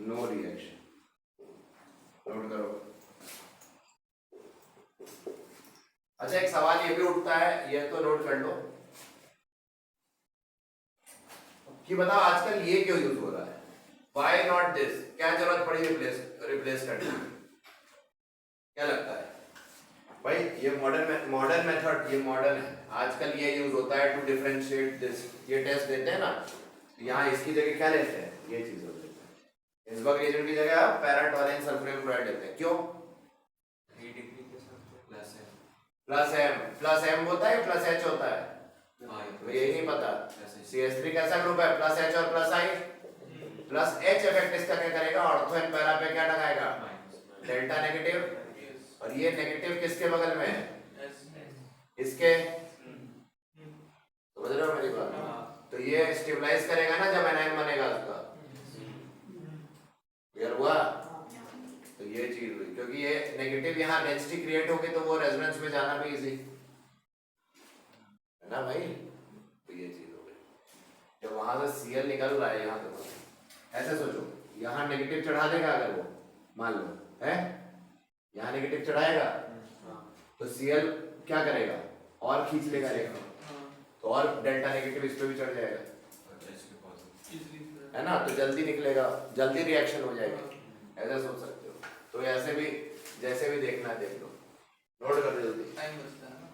नो रिएक्शन। नोट करो। अच्छा एक सवाल ये भी उठता है, ये तो नोट कर लो कि बताओ आजकल ये क्यों यूज हो रहा है, व्हाई नॉट दिस, क्या जरूरत पड़ी रिप्लेस करने की, क्या लगता है भाई, ये मॉडर्न मेथड, ये मॉडर्न है आजकल, ये यूज होता है टू डिफरेंशिएट दिस, ये टेस्ट देते हैं ना, यहाँ इसकी जगह क्या लेते हैं, ये चीज होती है, हिंसबर्ग रिएजेंट की जगह पैराटोलिन सल्फ्यूरिक क्लोराइड लेते हैं, क्यों, प्लस M होता है प्लस H होता है, तो यही नहीं पता, CH3 कैसा ग्रुप है, प्लस H और plus I, plus H effect इसका क्या करेगा, ऑर्थो एंड पैरा पे क्या लगाएगा, डेल्टा नेगेटिव, और ये नेगेटिव किसके बगल में है, इसके, समझ रहे हो मेरी बात, तो ये स्टेबलाइज करेगा ना जब एनायन बनेगा उसका, क्लियर हुआ, तो ये चीज हुई, क्योंकि ये नेगेटिव यहाँ डेंसिटी क्रिएट होगी तो वो रेजोनेंस में जाना भी इजी है ना भाई, तो ये चीज हो गई, जब वहां से Cl निकल रहा है यहाँ तो ऐसे सोचो, यहाँ नेगेटिव चढ़ा देगा अगर वो, मान लो है यहाँ नेगेटिव चढ़ाएगा तो Cl क्या करेगा, और खींच लेगा तो और डेल्टा नेगेटिव इस पे भी चढ़ जाएगा है ना, तो जल्दी निकलेगा, जल्दी रिएक्शन हो जाएगी, ऐसा सोच सकते हो। तो ऐसे भी जैसे भी देखना देख लो, नोट कर दो जल्दी, टाइम बचता है ना,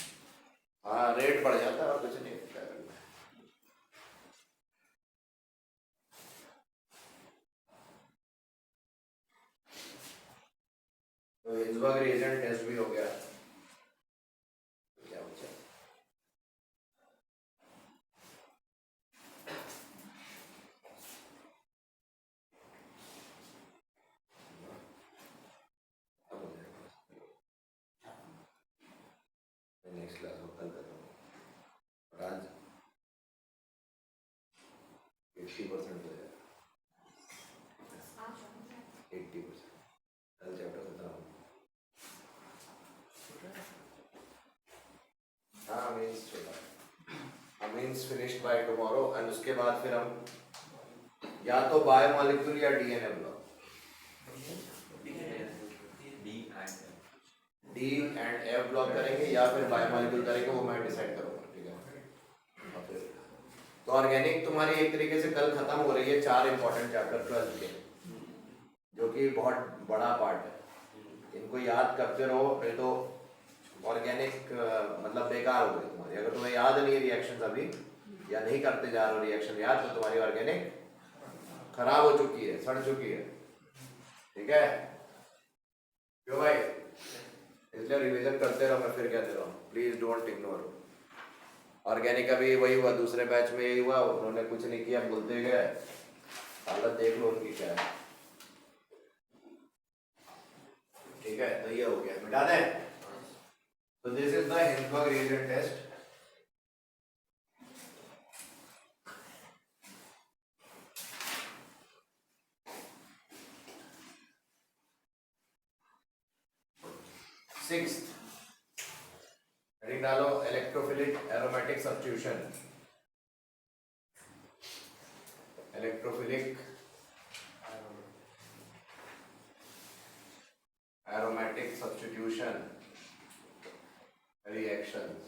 हाँ रेट बढ़ जाता है और कुछ नहीं होता है। तो हिंसबर्ग रिएजेंट टेस्ट भी हो गया, क्या बचा, नेक्स्ट क्लास में कल करूँगा, और आज 80% हो जाएगा, 80%, कल चैप्टर खत्म हो, हाँ मीन्स छोटा, means finished by tomorrow, and उसके बाद फिर हम या तो बायोमॉलिक्यूल या DNA block D and F block करेंगे या फिर बायोमोलिक्यूल करेंगे, वो मैं डिसाइड करूंगा, ठीक है। और फिर तो ऑर्गेनिक तुम्हारी एक तरीके से कल खत्म हो रही है, 4 इंपॉर्टेंट चैप्टर 12 के, जो कि बहुत बड़ा पार्ट है। इनको याद करते रहो, फिर तो ऑर्गेनिक मतलब बेकार हो गई तुम्हारी। अगर तुम्हें याद नहीं है रिएक्शंस अभी, या नहीं करते जा रहे हो रिएक्शन याद, तो तुम्हारी ऑर्गेनिक खराब हो चुकी है, सड़ चुकी है, ठीक है क्यों भाई? इसलिए रिवीजन करते रहो, मैं फिर कहते रहो, प्लीज डोंट इग्नोर। ऑर्गेनिक अभी वही हुआ, दूसरे बैच में यही हुआ, उन्होंने कुछ नहीं किया, बोलते गए, हालत देख लो उनकी क्या है, ठीक है। तो ये हो गया, मिटा दें। तो this is the Hinsberg reagent test. Sixth heading डालो, electrophilic aromatic substitution. Electrophilic aromatic substitution reactions.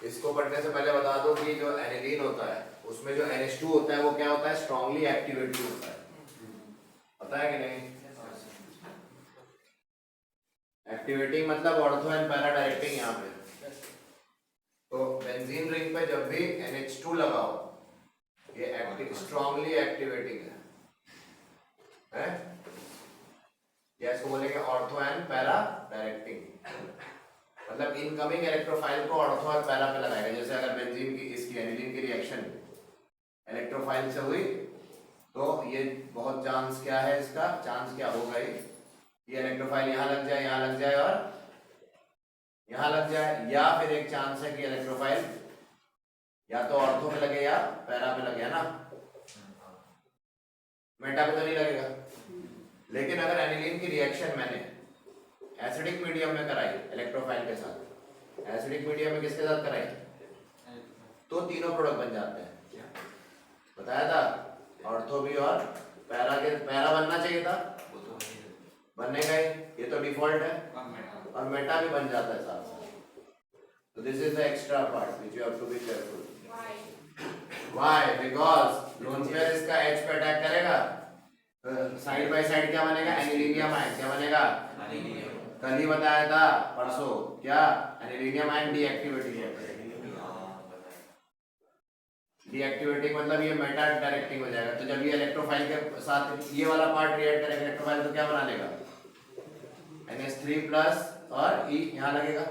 इसको पढ़ने से पहले बता दो कि जो एनिलीन होता है उसमें जो NH2 होता है वो क्या होता है? स्ट्रांगली एक्टिवेटिव होता है, पता है कि नहीं? एक्टिवेटिंग मतलब ऑर्थो एंड पैरा डायरेक्टिंग। यहाँ पे तो बेंजीन रिंग पे जब भी NH2 लगाओ, ये एक्टिव स्ट्रांगली एक्टिवेटिंग है? या इसको बोलेंगे ऑर्थो एंड पैरा डायरेक्टिंग, मतलब इनकमिंग इलेक्ट्रोफाइल को ऑर्थो और पैरा पे लगाएगा। जैसे अगर बेंजीन की इसकी एनिलीन की रिएक्शन इलेक्ट्रोफाइल से हुई तो ये बहुत चांस क्या है, इसका चांस क्या होगा, ये इलेक्ट्रोफाइल यहाँ लग जाए, यहाँ लग जाए और यहाँ लग जाए, या फिर एक चांस है कि इलेक्ट्रोफाइल या तो ऑर्थो पे लगे या पैरा पे लगे, है ना? मेटा पे तो नहीं लगेगा। लेकिन अगर एनिलीन की रिएक्शन मैंने एसिडिक मीडियम में कराई इलेक्ट्रोफाइल के साथ, एसिडिक मीडियम में किसके साथ कराई, तो तीनों प्रोडक्ट बन जाते हैं, बताया था, ऑर्थो भी और पैरा के। पैरा बनना चाहिए था, बनने का ही, ये तो डिफॉल्ट है, और मेटा भी बन जाता है साथ साथ। तो this is the extra part which you have to be careful. Why? Because lone pair इसका H पे अटैक करेगा, साइड बाय साइड क्या बनेगा? Anilinium ion. क्या बनेगा? कल ही बताया था परसों, क्या? एनिलीनियम आयन डीएक्टिवेटिंग है। डीएक्टिवेटिंग मतलब ये मेटा डायरेक्टिंग हो जाएगा। तो जब ये इलेक्ट्रोफाइल के साथ ये वाला पार्ट रिएक्ट करेगा इलेक्ट्रोफाइल, तो क्या बना लेगा? NH3 प्लस और E यहाँ लगेगा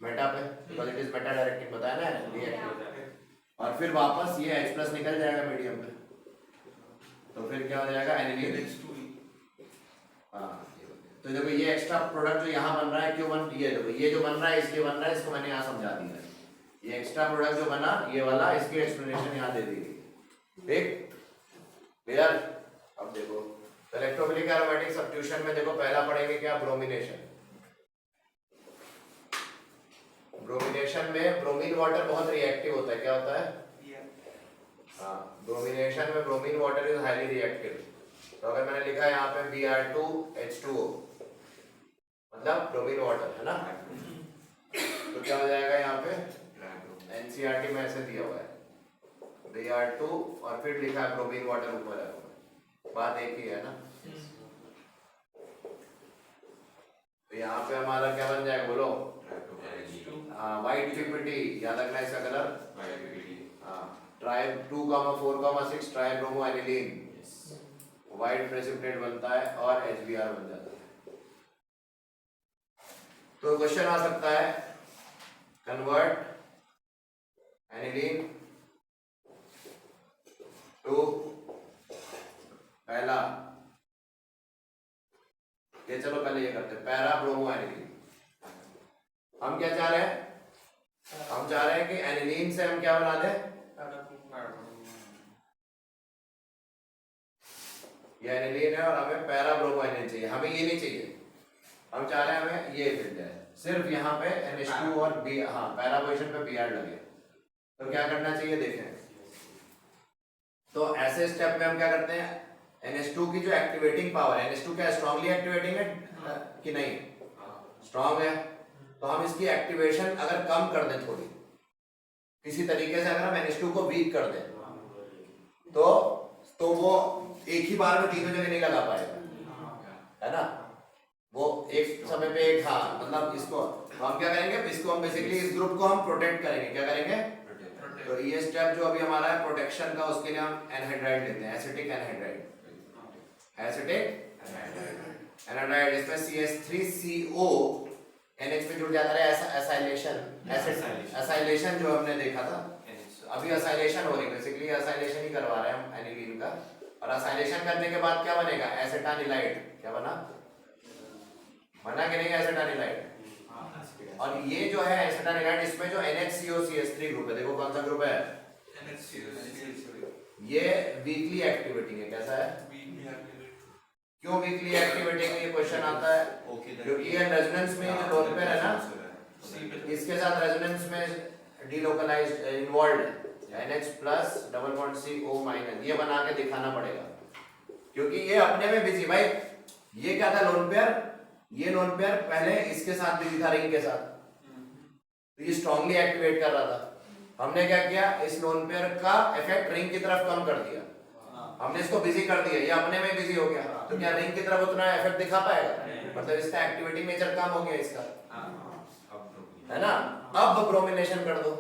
मेटा पे, because it is Meta directing, बताया ना डीएक्टिवेटिंग। और फिर वापस ये H प्लस निकल जाएगा मीडियम पे, तो फिर क्या हो जाएगा? एनिलीन। हाँ, तो देखो ये एक्स्ट्रा प्रोडक्ट जो यहाँ बन रहा है, क्यों बन, ये देखो ये जो बन रहा है इसलिए बन रहा है, इसको मैंने यहाँ समझा दिया। ये एक्स्ट्रा प्रोडक्ट जो बना ये वाला, इसकी एक्सप्लेनेशन यहाँ दे दी गई, ठीक? क्लियर? अब देखो इलेक्ट्रोफिलिक एरोमेटिक सब्स्टिट्यूशन में देखो पहला पढ़ेंगे क्या? ब्रोमिनेशन। ब्रोमिनेशन में ब्रोमीन वाटर बहुत रिएक्टिव होता है। क्या होता है? हाँ, ब्रोमिनेशन में bromine water is highly reactive. तो अगर मैंने लिखा है यहाँ पे Br2H2O मतलब ब्रोमीन वाटर, है ना? तो क्या हो जाएगा यहाँ पे? NCERT में ऐसे दिया हुआ है Br2 और फिर लिखा है ब्रोमीन वाटर ऊपर है, बात एक ही है ना? तो यहाँ पे हमारा क्या बन जाएगा बोलो? व्हाइट PPT, याद रखना इसका colour. Try 2,4,6 tribromo aniline white precipitate बनता है और HBr बन जाता है। तो क्वेश्चन आ सकता है, कन्वर्ट एनिलीन टू, पहला ये, चलो पहले ये करते हैं, पैरा ब्रोमो एनिलीन। हम क्या चाह रहे हैं? हम चाह रहे हैं कि एनिलीन से हम क्या बना दें? ये एनिलीन है और हमें पैरा ब्रोमो एनिलीन चाहिए, हमें ये नहीं चाहिए, हम चाह रहे हैं हमें ये मिल जाए, सिर्फ यहाँ पे NH2 और B, हाँ पैरा पोजीशन पे Br लगे। तो क्या करना चाहिए देखें, तो ऐसे स्टेप में हम क्या करते हैं? NH2 की जो एक्टिवेटिंग पावर है, NH2 क्या स्ट्रांगली एक्टिवेटिंग है कि नहीं? स्ट्रांग है। तो हम इसकी एक्टिवेशन अगर कम कर दें थोड़ी, किसी तरीके से अगर हम NH2 को वीक कर दें तो वो एक ही बार में तीनों जगह नहीं लगा पाएगा, है ना? वो एक समय पे एक, हाँ मतलब इसको हम क्या करेंगे, इसको हम बेसिकली इस ग्रुप को हम प्रोटेक्ट करेंगे। क्या करेंगे? तो ये स्टेप जो अभी हमारा है प्रोटेक्शन का, उसके लिए हम एनहाइड्राइड लेते हैं, एसिटिक एनहाइड्राइड, एसिटिक एनहाइड्राइड। इसमें CH3CO NH पे जुड़ जाता है, ऐसा एसाइलेशन, एसाइलेशन जो हमने देखा था, अभी एसाइलेशन हो रही है, बेसिकली एसाइलेशन ही करवा रहे हैं हम एनिलीन का। और एसाइलेशन करने के बाद क्या बनेगा? एसिटानिलाइड। क्या बना? बना कि नहीं एसिटानिलाइड? और ये जो है एसिटानिलाइड, इसमें जो NHCOCH3 ग्रुप है, देखो कौन सा ग्रुप है? ये वीकली एक्टिवेटिंग है। कैसा है? क्यों वीकली एक्टिवेटिंग है? ये क्वेश्चन आता है क्योंकि ये रेजोनेंस में जो लोन पेयर है ना, इसके साथ रेजोनेंस में डीलोकलाइज्ड इन्वॉल्वड है, NH plus double bond CO minus, ये बना के दिखाना पड़ेगा क्योंकि ये अपने में बिजी। भाई ये क्या था लोन पेयर? ये लोन पेयर पहले इसके साथ बिजी था, रिंग के साथ, तो ये स्ट्रांगली एक्टिवेट कर रहा था। हमने क्या किया, इस लोन पेयर का इफेक्ट रिंग की तरफ कम कर दिया, हमने इसको बिजी कर दिया, ये अपने में बिजी हो गया, तो क्या रिंग की तरफ उतना इफेक्ट दिखा पाएगा? मतलब इसका एक्टिविटी नेचर कम हो गया इसका, है ना? अब ब्रोमिनेशन कर दो।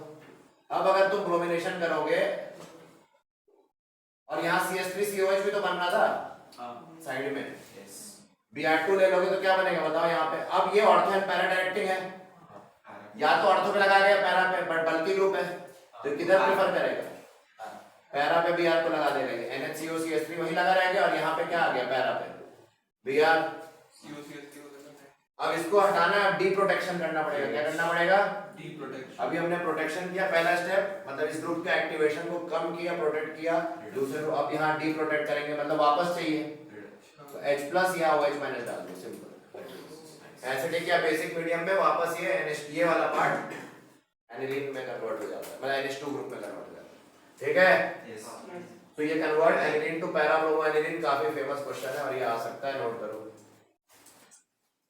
अब अगर तुम ब्रोमिनेशन करोगे और यहाँ CH3COH भी तो बन रहा था साइड में, Br2 ले लोगे तो क्या बनेगा बताओ यहाँ पे? अब ये ऑर्थो एंड पैरा डायरेक्टिंग है, या तो ऑर्थो पे लगाया गया पैरा पे, बट बल्कि ग्रुप है, तो किधर प्रेफर करेगा? पैरा पे Br को लगा देगा, NHCOCH3 वही लगा रहेगा, और यहाँ पे क्या आ गया? पैरा पे Br। अब इसको हटाना है, अब डी प्रोटेक्शन करना पड़ेगा। क्या करना पड़ेगा? D protection. अभी हमने प्रोटेक्शन किया, पहला स्टेप, मतलब इस ग्रुप के एक्टिवेशन को कम किया, प्रोटेक्ट किया। दूसरे को अब यहाँ डी प्रोटेक्ट करेंगे, मतलब वापस चाहिए तो H प्लस या OH माइनस डाल दो, सिंपल। एसिडिक या बेसिक मीडियम में वापस ये NH वाला पार्ट एनिलीन में कन्वर्ट हो जाता है, मतलब NH2 ग्रुप में कन्वर्ट हो जाता है, ठीक है? तो ये convert aniline to para bromo aniline काफी फेमस क्वेश्चन है और ये आ सकता है, नोट करो।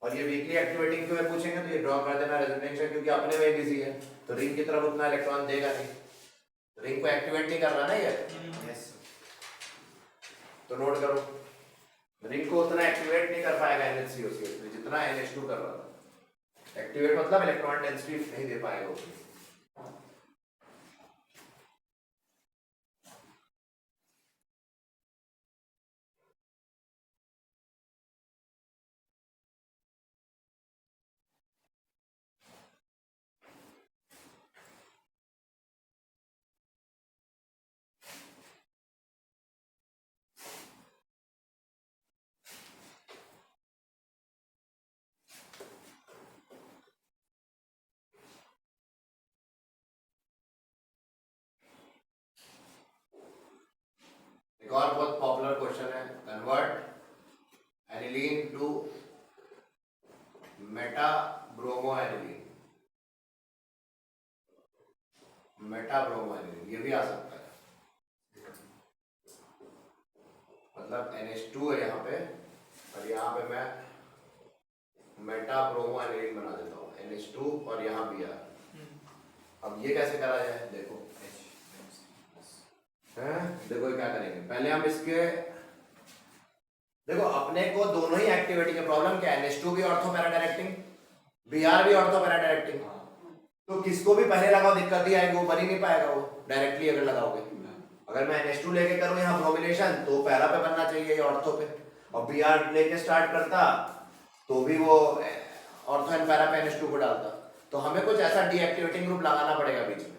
और ये वीकली एक्टिवेटिंग क्यों है पूछेंगे तो ये ड्रॉ कर देना रेजोनेंस, क्योंकि अपने में बिजी है तो रिंग की तरफ उतना इलेक्ट्रॉन देगा नहीं, रिंग को एक्टिवेट नहीं कर रहा ना ये, तो नोट करो, रिंग को उतना एक्टिवेट नहीं कर पाएगा NHCOCH जितना NH2 कर रहा था। एक्टिवेट मतलब इलेक्ट्रॉन डेंसिटी नहीं दे पाएगा उसमें। एक और बहुत पॉपुलर क्वेश्चन है, convert aniline to meta bromo aniline, meta bromo aniline, ये भी आ सकता है। मतलब NH2 है यहाँ पे और यहाँ पे मैं मेटा ब्रोमो एनिलीन बना देता हूँ, NH2 और यहाँ Br। अब ये कैसे करा जाए? देखो देखो ये क्या करेंगे, पहले हम इसके, देखो अपने को दोनों ही एक्टिविटी के प्रॉब्लम क्या है, NH2 भी ऑर्थो पैरा डायरेक्टिंग, Br भी ऑर्थो पैरा डायरेक्टिंग, तो किसको भी पहले लगाओ दिक्कत ही आएगी, वो बन ही नहीं पाएगा वो डायरेक्टली अगर लगाओगे। अगर मैं NH2 लेके करूँ यहाँ ब्रोमिनेशन तो पैरा पे बनना चाहिए या ऑर्थो पे, और Br लेके स्टार्ट करता तो भी वो ऑर्थो एंड पैरा पे NH2 को डालता, तो हमें कुछ ऐसा डीएक्टिवेटिंग ग्रुप लगाना पड़ेगा बीच में।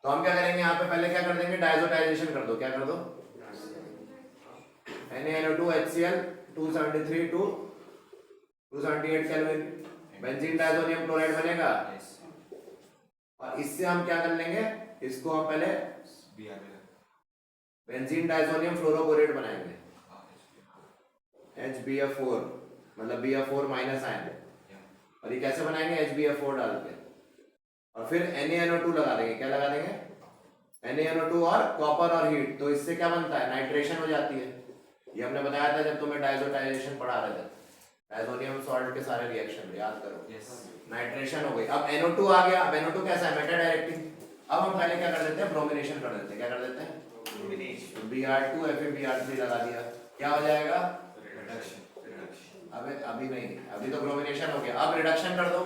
तो हम क्या करेंगे यहाँ पे, पहले क्या कर देंगे, डायजोटाइजेशन कर दो। क्या कर दो? NaNO2 HCl 273 to 278 kelvin, benzene diazonium chloride बनेगा। और इससे हम क्या कर लेंगे, इसको हम पहले बेंजीन डायजोनियम फ्लोरोबोरेट बनाएंगे, HBF4 मतलब BF4 माइनस आयन, और ये कैसे बनाएंगे, HBF4 डाल के, और फिर NaNO2 लगा देंगे। क्या लगा देंगे? NaNO2 और कॉपर और हीट, तो इससे क्या बनता है, नाइट्रेशन हो जाती है, ये हमने बताया था जब तुम्हें डायजोटाइजेशन पढ़ा रहे थे, डायजोनियम सॉल्ट के सारे रिएक्शन याद करो। नाइट्रेशन हो गई। अब NO2 आ गया। अब NO2 कैसा है, मेटा डायरेक्टिव। अब हम पहले क्या कर देते हैं, ब्रोमिनेशन कर देते हैं। क्या कर देते हैं, Br2 FeBr3 लगा दिया, क्या हो जाएगा, अबे अभी नहीं, अभी तो ब्रोमिनेशन हो गया। अब रिडक्शन कर दो,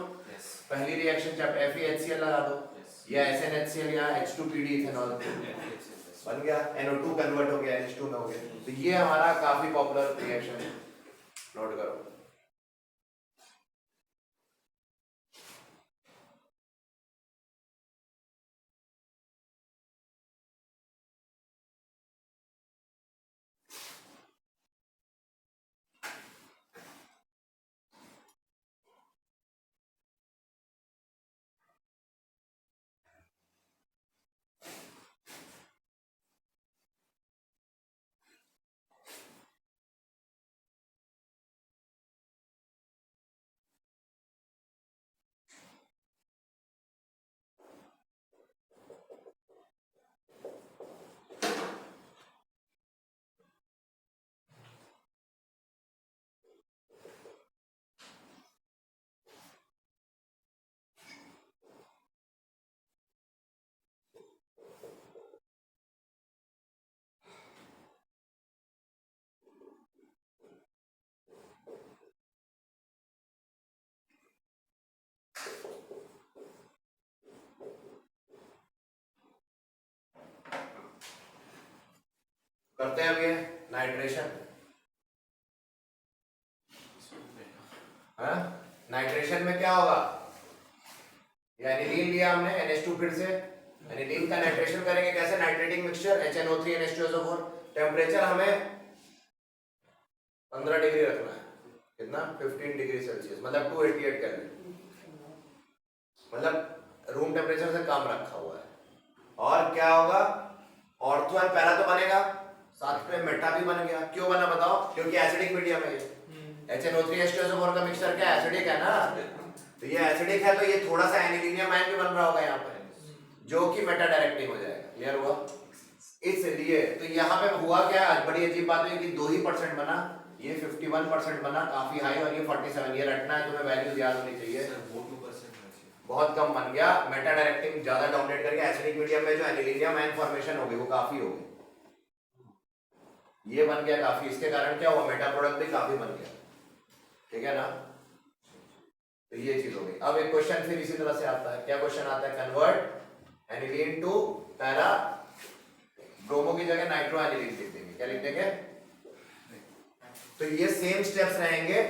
पहली रिएक्शन चैप्टर FeHCl लगा दो, या SnHCl या H2PD इथेनॉल बन गया, NO2 कन्वर्ट हो गया H2 में हो गया। तो ये हमारा काफी पॉपुलर रिएक्शन है, नोट करो। करते हैं अब ये नाइट्रेशन। हाँ, नाइट्रेशन में क्या होगा, ये एनिलीन लिया हमने NH2, फिर से एनिलीन का नाइट्रेशन करेंगे। कैसे, nitrating mixture HNO3 NH2SO4, temperature हमें 15 डिग्री रखना है, कितना, 15 डिग्री सेल्सियस, मतलब 288 केल्विन, मतलब रूम टेम्परेचर से कम रखा हुआ है। और क्या होगा, ऑर्थो पैरा तो बनेगा, साथ में मेटा भी बन गया। क्यों बना बताओ, क्योंकि एसिडिक मीडियम है ये। HNO3 H2SO4 का मिक्सचर क्या एसिडिक है ना, तो ये एसिडिक है, तो ये थोड़ा सा एनिलीनियम आयन भी बन रहा होगा यहाँ पर, जो कि मेटा डायरेक्टिव हो जाएगा। क्लियर हुआ, इसलिए तो यहाँ पे हुआ क्या, बड़ी अजीब बात है कि 2% बना, ये 51% बना, काफी हाई, और ये 47। ये रटना है तुम्हें, वैल्यूज याद होनी चाहिए। बहुत कम बन गया, मेटा डायरेक्टिव ज्यादा डोमिनेट करके एसिडिक मीडियम में जो एनिलीनियम आयन फॉर्मेशन हो गई वो काफी हो गई, ये बन गया काफी। इसके कारण क्या हुआ, मेटा प्रोडक्ट भी काफी बन गया, ठीक है ना। तो ये चीज हो गई। अब एक क्वेश्चन फिर इसी तरह से आता है। क्या क्वेश्चन आता है, convert aniline to para, bromo की जगह नाइट्रो एनिलीन लिख देंगे। क्या लिख देंगे, तो ये सेम स्टेप्स रहेंगे,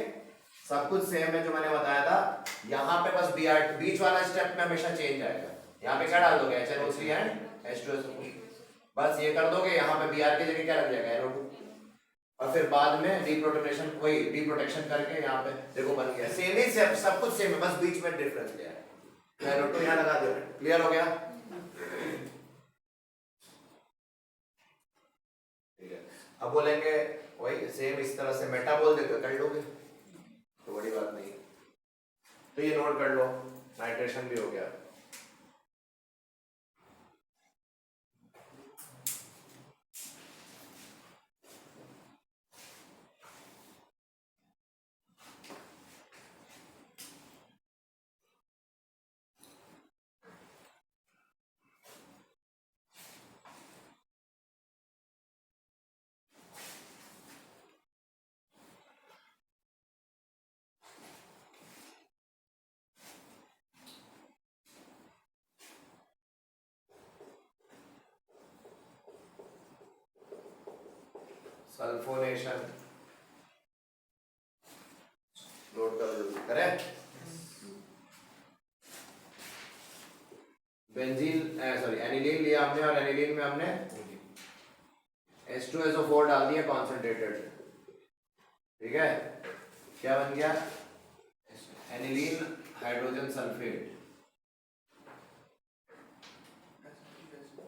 सब कुछ सेम है जो मैंने बताया था। यहाँ पे बस बीच वाला स्टेप में हमेशा चेंज आएगा। यहाँ पे क्या डाल दोगे, HNO3 एंड H2SO4, बस ये कर दोगे। यहाँ पे Br की जगह क्या लग जाएगा, NO2, और फिर बाद में डीप्रोटोनेशन, कोई डीप्रोटेक्शन करके यहाँ पे देखो बन गया। सेम ही सब कुछ सेम है, बस बीच में डिफरेंस क्या है, NO2 यहाँ लगा दो। क्लियर हो गया, ठीक है। अब बोलेंगे वही सेम इस तरह से मेटा बोल देते, कर लोगे तो बड़ी बात नहीं। तो ये नोट कर लो, नाइट्रेशन भी हो गया। सल्फोनेशन नोट कर लो, करें। बेंजीन सॉरी एनिलीन लिया हमने, और एनिलीन में हमने H2SO4 डाल दिया कॉन्सेंट्रेटेड, ठीक है। क्या बन गया, aniline hydrogen sulphate,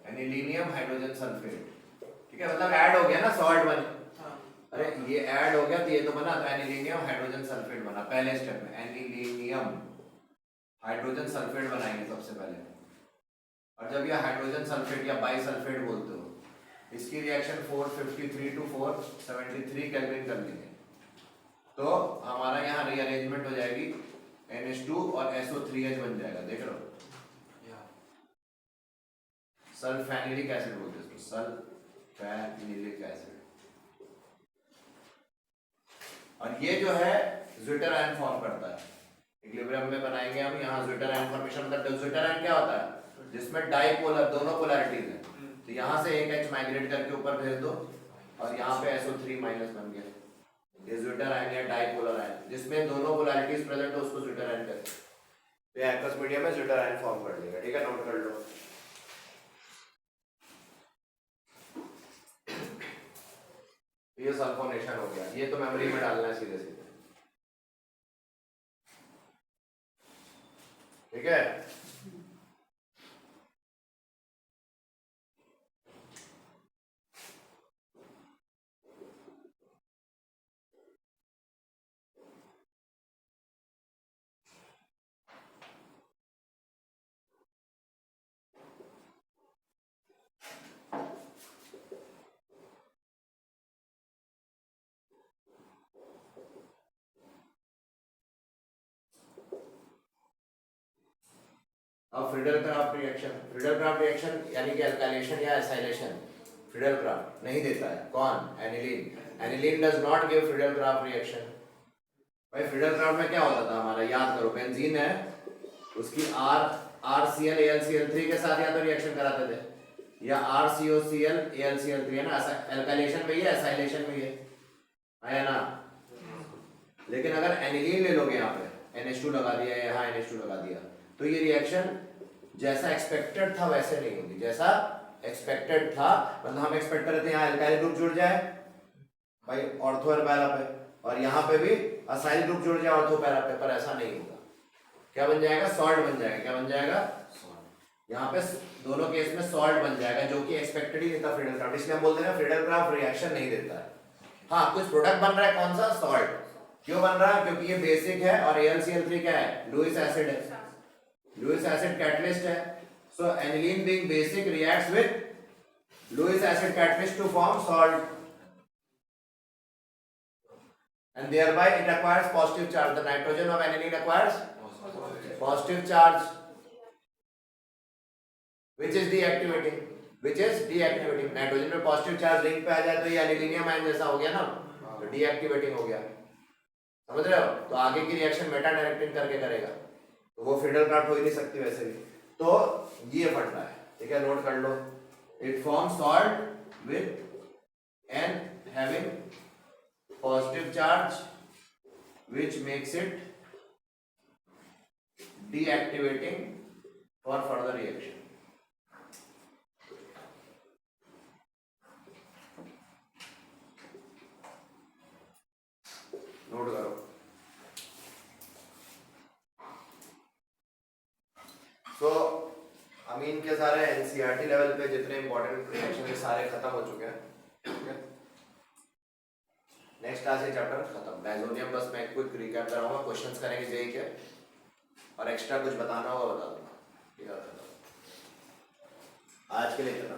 anilinium hydrogen sulphate, ठीक है। मतलब ऐड हो गया ना, सॉल्ट बन, अरे ये ऐड हो गया तो ये तो बना, तो एनिलीनियम हाइड्रोजन सल्फेट बना पहले स्टेप में। एनिलीनियम हाइड्रोजन सल्फेट बनाएंगे सबसे पहले, और जब ये हाइड्रोजन सल्फेट या बाई सल्फेट बोलते हो इसकी रिएक्शन 453 टू 473 केल्विन कर लेंगे तो हमारा यहाँ रीअरेंजमेंट हो जाएगी NH2 और SO3H बन जाएगा। देख रहे हो, सल्फेनिलिक एसिड बोलते हैं इसको, सल्फेनिलिक एसिड। और ये जो है ज्विटर आयन फॉर्म करता है, इक्विलिब्रियम में बनाएंगे हम। यहाँ ज्विटर आयन फॉर्मेशन मतलब ज्विटर आयन क्या होता है, जिसमें डाइपोलर दोनों पोलैरिटीज है, तो यहाँ से एक H माइग्रेट करके ऊपर भेज दो और यहाँ पे SO3 माइनस बन गया। ये ज्विटर आयन या डाइपोलर आयन जिसमें दोनों पोलैरिटीज प्रेजेंट हो उसको ज्विटर आयन कहते हैं। तो ये एक्वस मीडियम में ज्विटर आयन फॉर्म कर लेगा, ठीक है, नोट कर लो। ये सल्फोनेशन हो गया, ये तो मेमोरी में डालना है सीधे सीधे, ठीक है। अब फ्रीडल-क्राफ्ट रिएक्शन यानी कि अल्काइलेशन या एसाइलेशन फ्रीडल-क्राफ्ट नहीं देता है। कौन? Aniline. Aniline does not give Friedel-Crafts reaction. भाई फ्रीडल-क्राफ्ट में क्या होता था हमारा, याद करो, बेंजीन है, उसकी RCl AlCl3 के साथ या तो रिएक्शन कराते थे या RCOCl AlCl3, है ना, अल्काइलेशन में ही है, एसाइलेशन में ही है ना। लेकिन अगर एनिलीन ले लोगे यहाँ पे NH2 लगा दिया, यहाँ NH2 लगा दिया, तो ये रिएक्शन जैसा एक्सपेक्टेड था वैसे नहीं होगी। जैसा एक्सपेक्टेड था मतलब हम एक्सपेक्ट कर रहे थे यहाँ अल्काइल ग्रुप जुड़ जाए भाई ऑर्थो पैरा पे, और यहाँ पे भी असाइल ग्रुप जुड़ जाए ऑर्थो पैरा पे, पर ऐसा नहीं होगा। क्या बन जाएगा? सॉल्ट बन जाएगा। क्या बन जाएगा? यहाँ पे दोनों केस में सॉल्ट बन जाएगा, जो कि एक्सपेक्टेड ही नहीं था फ्रीडल-क्राफ्ट। इसलिए हम बोलते हैं फ्रीडल-क्राफ्ट रिएक्शन नहीं देता है। हाँ, कुछ प्रोडक्ट बन रहा है, कौन सा? सॉल्ट। क्यों बन रहा है? क्योंकि ये बेसिक है और AlCl3 क्या है? लुईस एसिड है, लुईस एसिड कैटलिस्ट है। So aniline being basic reacts with Lewis acid catalyst to form salt, and thereby it acquires positive charge. The nitrogen of aniline acquires positive charge, which is deactivating. Nitrogen में positive charge ring पे आ जाए तो ये anilinium ion जैसा हो गया ना, तो डीएक्टिवेटिंग हो गया। समझ रहे हो? तो आगे की रिएक्शन मेटा डायरेक्टिंग करके करेगा, तो वो फ्रीडल-क्राफ्ट हो ही नहीं सकती वैसे भी। तो ये फंडा है, ठीक है, नोट कर लो। It forms salt with N having positive charge which makes it deactivating for further reaction. Note करो। तो अमीन के सारे एनसीईआरटी लेवल पे जितने इंपॉर्टेंट रिएक्शन है सारे खत्म हो चुके हैं, ठीक है। नेक्स्ट क्लास ये चैप्टर खत्म। डायजोनियम बस मैं क्विक रिकैप कराऊंगा, क्वेश्चंस करेंगे जेई के, और एक्स्ट्रा कुछ बताना होगा बता दूंगा, ठीक है। आज के लिए इतना।